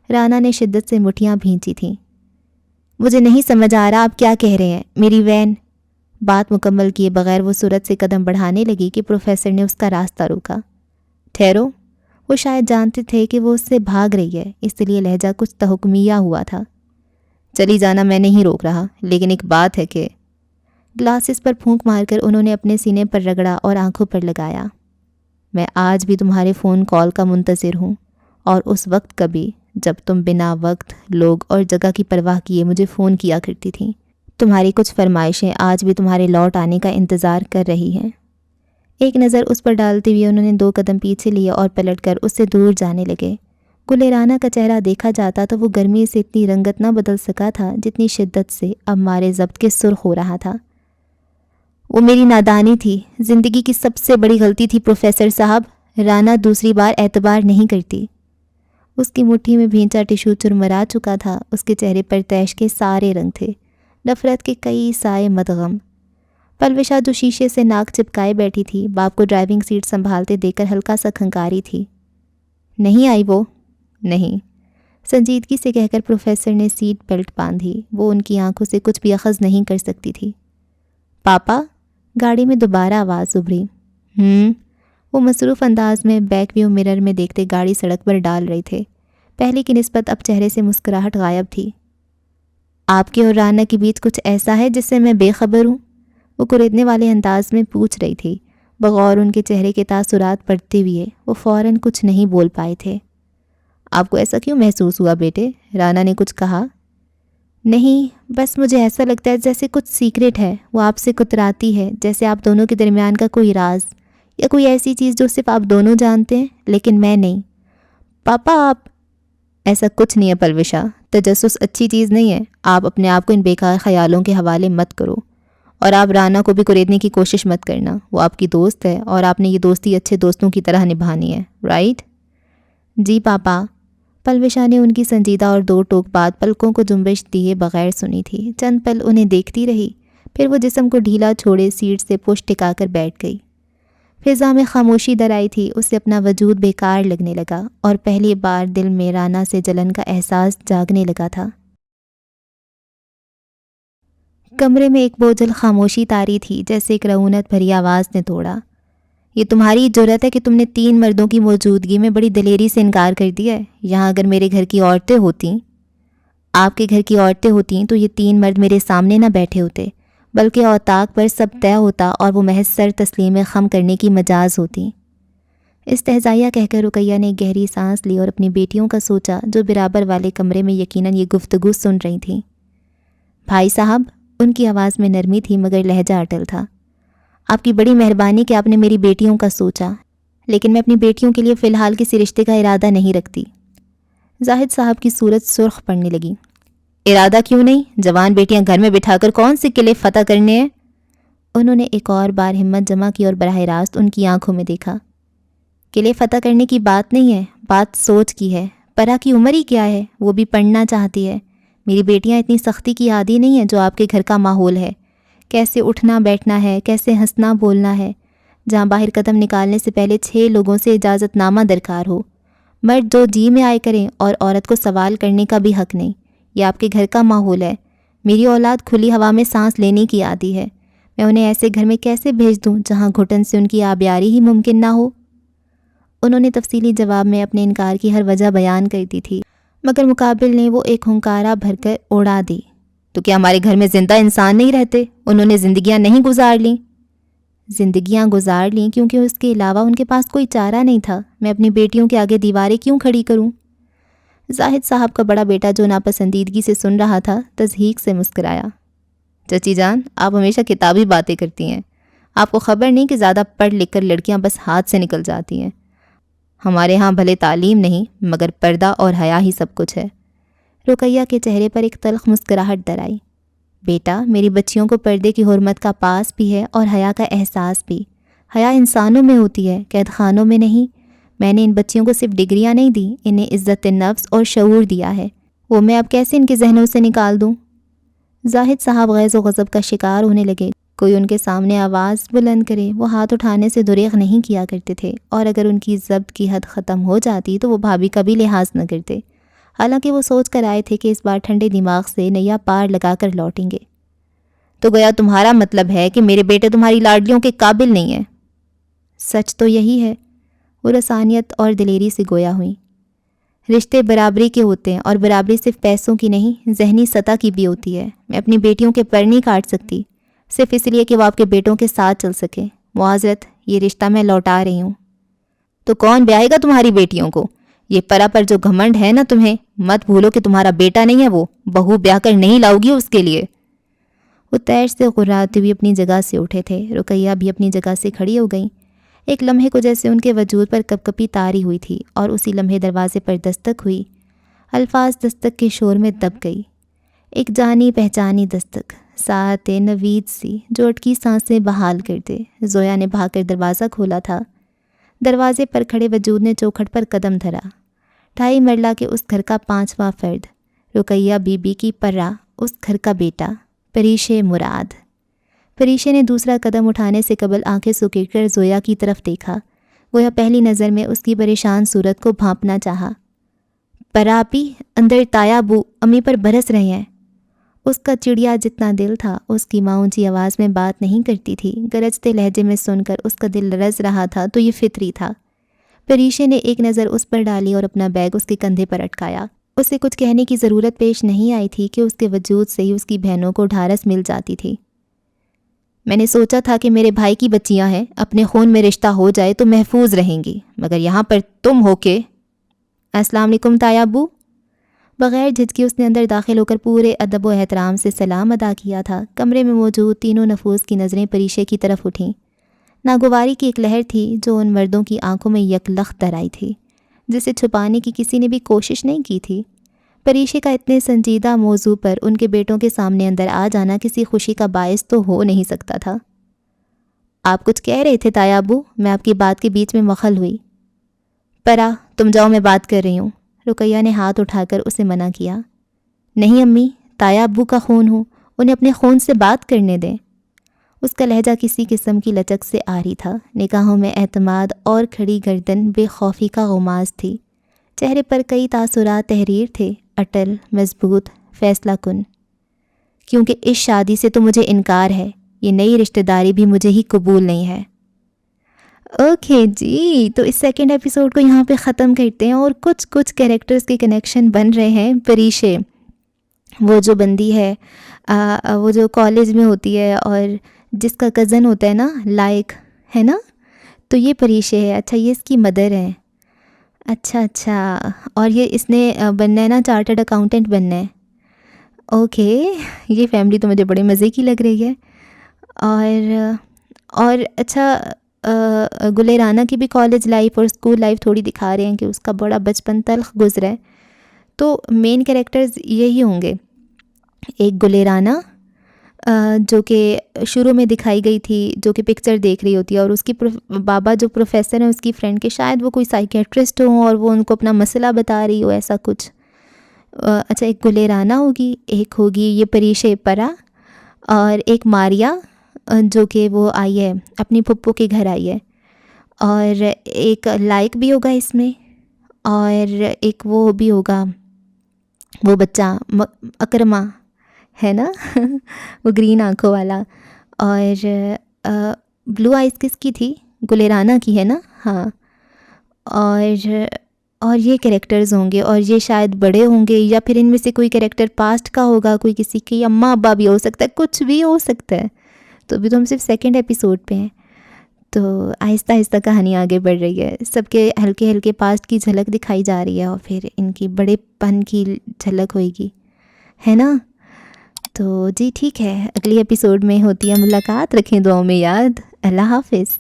رانا نے شدت سے مٹھیاں بھینچی تھیں۔ مجھے نہیں سمجھ آ رہا آپ کیا کہہ رہے ہیں، میری وین۔ بات مکمل کیے بغیر وہ صورت سے قدم بڑھانے لگی کہ پروفیسر نے اس کا راستہ روکا۔ ٹھہرو۔ وہ شاید جانتے تھے کہ وہ اس سے بھاگ رہی ہے، اس لیے لہجہ کچھ تحکمیہ ہوا تھا۔ چلی جانا میں نہیں روک رہا، لیکن ایک بات ہے کہ… گلاسز پر پھونک مار کر انہوں نے اپنے سینے پر رگڑا اور آنکھوں پر لگایا۔ میں آج بھی تمہارے فون کال کا منتظر ہوں، اور اس وقت کا بھی جب تم بنا وقت، لوگ اور جگہ کی پرواہ کیے مجھے فون کیا کرتی تھیں۔ تمہاری کچھ فرمائشیں آج بھی تمہارے لوٹ آنے کا انتظار کر رہی ہیں۔ ایک نظر اس پر ڈالتے ہوئے انہوں نے 2 قدم پیچھے لیے اور پلٹ کر اس سے دور جانے لگے۔ گل رانا کا چہرہ دیکھا جاتا تو وہ گرمی سے اتنی رنگت نہ بدل سکا تھا جتنی شدت سے اب مارے ضبط کے سرخ ہو رہا تھا۔ وہ میری نادانی تھی، زندگی کی سب سے بڑی غلطی تھی پروفیسر صاحب۔ رانا دوسری بار اعتبار نہیں کرتی۔ اس کی مٹھی میں بھینچا ٹیشو چرمرا چکا تھا۔ اس کے چہرے پر تیش کے سارے رنگ تھے، نفرت کے کئی سائے مدغم۔ پلوشا جو شیشے سے ناک چپکائے بیٹھی تھی، باپ کو ڈرائیونگ سیٹ سنبھالتے دیکھ کر ہلکا سا کھنکاری تھی۔ نہیں آئی وہ؟ نہیں، سنجیدگی سے کہہ کر پروفیسر نے سیٹ بیلٹ باندھی۔ وہ ان کی آنکھوں سے کچھ بھی اخذ نہیں کر سکتی تھی۔ پاپا؟ گاڑی میں دوبارہ آواز ابھری۔ وہ مصروف انداز میں بیک ویو مرر میں دیکھتے گاڑی سڑک پر ڈال رہے تھے۔ پہلے کی نسبت اب چہرے سے مسکراہٹ غائب تھی۔ آپ کے اور رانا کے بیچ کچھ ایسا ہے جس سے میں بے خبر ہوں؟ وہ کریدنے والے انداز میں پوچھ رہی تھی۔ بغور ان کے چہرے کے تاثرات پڑھتے ہوئے وہ فوراً کچھ نہیں بول پائے تھے۔ آپ کو ایسا کیوں محسوس ہوا بیٹے؟ رانا نے کچھ کہا؟ نہیں، بس مجھے ایسا لگتا ہے جیسے کچھ سیکرٹ ہے، وہ آپ سے کتراتی ہے، جیسے آپ دونوں کے درمیان کا کوئی راز یا کوئی ایسی چیز جو صرف آپ دونوں جانتے ہیں لیکن میں نہیں۔ پاپا آپ… ایسا کچھ نہیں ہے پلوشا، تجسس اچھی چیز نہیں ہے۔ آپ اپنے آپ کو ان بیکار خیالوں کے حوالے مت کرو، اور آپ رانا کو بھی کریدنے کی کوشش مت کرنا۔ وہ آپ کی دوست ہے اور آپ نے یہ دوستی اچھے دوستوں کی طرح نبھانی ہے، رائٹ؟ جی پاپا۔ پلوشا نے ان کی سنجیدہ اور 2 ٹوک بات پلکوں کو جنبش دیے بغیر سنی تھی۔ چند پل انہیں دیکھتی رہی، پھر وہ جسم کو ڈھیلا چھوڑے سیٹ سے پشت ٹکا کر بیٹھ گئی۔ فضا میں خاموشی در آئی تھی، اسے اپنا وجود بیکار لگنے لگا اور پہلی بار دل میں رانا سے جلن کا احساس جاگنے لگا تھا۔ کمرے میں ایک بوجھل خاموشی طاری تھی، جیسے ایک رعونت بھری آواز نے توڑا۔ یہ تمہاری جرأت ہے کہ تم نے 3 مردوں کی موجودگی میں بڑی دلیری سے انکار کر دیا ہے؟ یہاں اگر میرے گھر کی عورتیں ہوتیں… آپ کے گھر کی عورتیں ہوتیں تو یہ 3 مرد میرے سامنے نہ بیٹھے ہوتے، بلکہ اوطاق پر سب طے ہوتا اور وہ محض سر تسلیم خم کرنے کی مجاز ہوتی۔ استہزائیہ کہہ کر رقیہ نے گہری سانس لی اور اپنی بیٹیوں کا سوچا، جو برابر والے کمرے میں یقیناً یہ گفتگو سن رہی تھیں۔ بھائی صاحب، ان کی آواز میں نرمی تھی مگر لہجہ اٹل تھا، آپ کی بڑی مہربانی کہ آپ نے میری بیٹیوں کا سوچا، لیکن میں اپنی بیٹیوں کے لیے فی الحال کسی رشتے کا ارادہ نہیں رکھتی۔ زاہد صاحب کی صورت سرخ پڑنے لگی۔ ارادہ کیوں نہیں؟ جوان بیٹیاں گھر میں بٹھا کر کون سے قلعے فتح کرنے ہیں؟ انہوں نے ایک اور بار ہمت جمع کی اور براہ راست ان کی آنکھوں میں دیکھا۔ قلعے فتح کرنے کی بات نہیں ہے، بات سوچ کی ہے۔ پرا کی عمر ہی کیا ہے، وہ بھی پڑھنا چاہتی ہے۔ میری بیٹیاں اتنی سختی کی عادی نہیں ہیں جو آپ کے گھر کا ماحول ہے۔ کیسے اٹھنا بیٹھنا ہے، کیسے ہنسنا بولنا ہے، جہاں باہر قدم نکالنے سے پہلے 6 لوگوں سے اجازت نامہ درکار ہو۔ مرد جو جی میں آئے کریں اور عورت کو سوال کرنے کا بھی حق نہیں۔ یہ آپ کے گھر کا ماحول ہے۔ میری اولاد کھلی ہوا میں سانس لینے کی عادی ہے، میں انہیں ایسے گھر میں کیسے بھیج دوں جہاں گھٹن سے ان کی آبیاری ہی ممکن نہ ہو؟ انہوں نے تفصیلی جواب میں اپنے انکار کی ہر وجہ بیان کر دی تھی، مگر مقابل نے وہ ایک ہنکارا بھر کر اڑا دی۔ تو کیا ہمارے گھر میں زندہ انسان نہیں رہتے؟ انہوں نے زندگیاں نہیں گزار لیں؟ زندگیاں گزار لیں کیونکہ اس کے علاوہ ان کے پاس کوئی چارہ نہیں تھا۔ میں اپنی بیٹیوں کے آگے دیواریں کیوں کھڑی کروں؟ زاہد صاحب کا بڑا بیٹا جو ناپسندیدگی سے سن رہا تھا تضحیک سے مسکرایا۔ چچی جان، آپ ہمیشہ کتابی باتیں کرتی ہیں، آپ کو خبر نہیں کہ زیادہ پڑھ لکھ کر لڑکیاں بس ہاتھ سے نکل جاتی ہیں۔ ہمارے ہاں بھلے تعلیم نہیں مگر پردہ اور حیا ہی سب کچھ ہے۔ رقیہ کے چہرے پر ایک تلخ مسکراہٹ در آئی۔ بیٹا، میری بچیوں کو پردے کی حرمت کا پاس بھی ہے اور حیا کا احساس بھی۔ حیا انسانوں میں ہوتی ہے، قید خانوں میں نہیں۔ میں نے ان بچیوں کو صرف ڈگریاں نہیں دیں، انہیں عزت نفس اور شعور دیا ہے، وہ میں اب کیسے ان کے ذہنوں سے نکال دوں؟ زاہد صاحب غیظ و غضب کا شکار ہونے لگے۔ کوئی ان کے سامنے آواز بلند کرے وہ ہاتھ اٹھانے سے دریغ نہیں کیا کرتے تھے، اور اگر ان کی ضبط کی حد ختم ہو جاتی تو وہ بھابھی کا بھی لحاظ نہ کرتے۔ حالانکہ وہ سوچ کر آئے تھے کہ اس بار ٹھنڈے دماغ سے نیا پار لگا کر لوٹیں گے۔ تو گویا تمہارا مطلب ہے کہ میرے بیٹے تمہاری لاڈلیوں کے قابل نہیں ہیں؟ سچ تو یہی ہے، وہ رسانیت اور دلیری سے گویا ہوئیں۔ رشتے برابری کے ہوتے ہیں، اور برابری صرف پیسوں کی نہیں، ذہنی سطح کی بھی ہوتی ہے۔ میں اپنی بیٹیوں کے پر نہیں کاٹ سکتی، صرف اس لیے کہ وہ آپ کے بیٹوں کے ساتھ چل سکے۔ معذرت، یہ رشتہ میں لوٹا رہی ہوں۔ تو کون بیائے گا تمہاری بیٹیوں کو؟ یہ پرا پر جو گھمنڈ ہے نا تمہیں، مت بھولو کہ تمہارا بیٹا نہیں ہے وہ، بہو بیاہ کر نہیں لاؤ گی اس کے لیے۔ وہ تیر سے غراتے ہوئے اپنی جگہ سے اٹھے تھے۔ رقیہ بھی اپنی جگہ سے کھڑی ہو گئیں۔ ایک لمحے کو جیسے ان کے وجود پر کپ کپی تاری ہوئی تھی، اور اسی لمحے دروازے پر دستک ہوئی۔ الفاظ دستک کے شور میں دب گئی، ایک جانی پہچانی دستک، ساتھ نوید سی جو اٹکی سانسیں بحال کر دے۔ زویا نے بھاگ کر دروازہ کھولا تھا۔ دروازے پر کھڑے وجود نے چوکھٹ پر قدم دھرا۔ 2.5 مرلہ کے اس گھر کا 5واں فرد، رقیہ بی بی کی پرا، اس گھر کا بیٹا، پریشے مراد۔ پریشے نے دوسرا قدم اٹھانے سے قبل آنکھیں سکیڑ کر زویا کی طرف دیکھا، گویا پہلی نظر میں اس کی پریشان صورت کو بھانپنا چاہا۔ پراپی، اندر تایا بو امی پر برس رہے ہیں۔ اس کا چڑیا جتنا دل تھا، اس کی ماں اونچی آواز میں بات نہیں کرتی تھی، گرجتے لہجے میں سن کر اس کا دل لرز رہا تھا تو یہ فطری تھا۔ پریشے نے ایک نظر اس پر ڈالی اور اپنا بیگ اس کے کندھے پر اٹکایا۔ اسے کچھ کہنے کی ضرورت پیش نہیں آئی تھی کہ اس کے وجود سے ہی اس کی بہنوں کو ڈھارس مل جاتی تھی۔ میں نے سوچا تھا کہ میرے بھائی کی بچیاں ہیں، اپنے خون میں رشتہ ہو جائے تو محفوظ رہیں گی، مگر یہاں پر تم ہو کے… السلام علیکم تایا ابو۔ بغیر جھجکی اس نے اندر داخل ہو کر پورے ادب و احترام سے سلام ادا کیا تھا۔ کمرے میں موجود تینوں نفوس کی نظریں پریشے کی طرف اٹھیں۔ ناگواری کی ایک لہر تھی جو ان مردوں کی آنکھوں میں یکلخت در آئی تھی، جسے چھپانے کی کسی نے بھی کوشش نہیں کی تھی۔ پریشے کا اتنے سنجیدہ موضوع پر ان کے بیٹوں کے سامنے اندر آ جانا کسی خوشی کا باعث تو ہو نہیں سکتا تھا۔ آپ کچھ کہہ رہے تھے تایا ابو؟ میں آپ کی بات کے بیچ میں مخل ہوئی۔ پرا، تم جاؤ، میں بات کر رہی ہوں۔ رقیہ نے ہاتھ اٹھا کر اسے منع کیا۔ نہیں امی، تایا ابو کا خون ہوں، انہیں اپنے خون سے بات کرنے دیں۔ اس کا لہجہ کسی قسم کی لچک سے آری تھا، نگاہوں میں اعتماد اور کھڑی گردن بے خوفی کا غماز تھی۔ چہرے پر کئی تاثرات تحریر تھے، اٹل، مضبوط، فیصلہ کن۔ کیونکہ اس شادی سے تو مجھے انکار ہے، یہ نئی رشتہ داری بھی مجھے ہی قبول نہیں ہے۔ اوکے جی، تو اس سیکنڈ ایپیسوڈ کو یہاں پہ ختم کرتے ہیں، اور کچھ کریکٹرز کے کنیکشن بن رہے ہیں۔ پریشے، وہ جو بندی ہے، وہ جو کالج میں ہوتی ہے اور جس کا کزن ہوتا ہے نا، لائق ہے نا، تو یہ پریشے ہے۔ اچھا، یہ اس کی مدر ہے۔ اچھا، اور یہ اس نے بننا ہے نا، چارٹرڈ اکاؤنٹنٹ بننا ہے۔ اوکے، یہ فیملی تو مجھے بڑے مزے کی لگ رہی ہے۔ اور اچھا، گلے رانا کی بھی کالج لائف اور اسکول لائف تھوڑی دکھا رہے ہیں کہ اس کا بڑا بچپن تلخ گزرا ہے۔ تو مین کریکٹرز یہی ہوں گے۔ ایک گلے رانا جو کہ شروع میں دکھائی گئی تھی، جو کہ پکچر دیکھ رہی ہوتی ہے، اور اس کی بابا جو پروفیسر ہیں اس کی فرینڈ کے، شاید وہ کوئی سائیکیٹرسٹ ہوں اور وہ ان کو اپنا مسئلہ بتا رہی ہو، ایسا کچھ۔ اچھا، ایک گلے رانا ہوگی، ایک ہوگی یہ پریشے پرا، اور ایک ماریا جو کہ وہ آئی ہے اپنی پھپھو کے گھر آئی ہے، اور ایک لائق بھی ہوگا اس میں، اور ایک وہ بھی ہوگا، وہ بچہ اکرما ہے نا وہ گرین آنکھوں والا۔ اور بلو آئز کس کی تھی؟ گلے رانا کی ہے نا، ہاں۔ اور یہ کریکٹرز ہوں گے، اور یہ شاید بڑے ہوں گے، یا پھر ان میں سے کوئی کریکٹر پاسٹ کا ہوگا، کوئی کسی کی اماں ابا بھی ہو سکتا ہے، کچھ بھی ہو سکتا ہے. تو ابھی تو ہم صرف سیکنڈ ایپیسوڈ پہ ہیں. تو آہستہ آہستہ کہانی آگے بڑھ رہی ہے، سب کے ہلکے ہلکے پاسٹ کی جھلک دکھائی جا رہی ہے، اور پھر ان کی بڑے پن کی جھلک ہوئے گی، ہے نا؟ تو جی ٹھیک ہے، اگلی ایپیسوڈ میں ہوتی ہے ملاقات. رکھیں دعاؤں میں یاد. اللہ حافظ.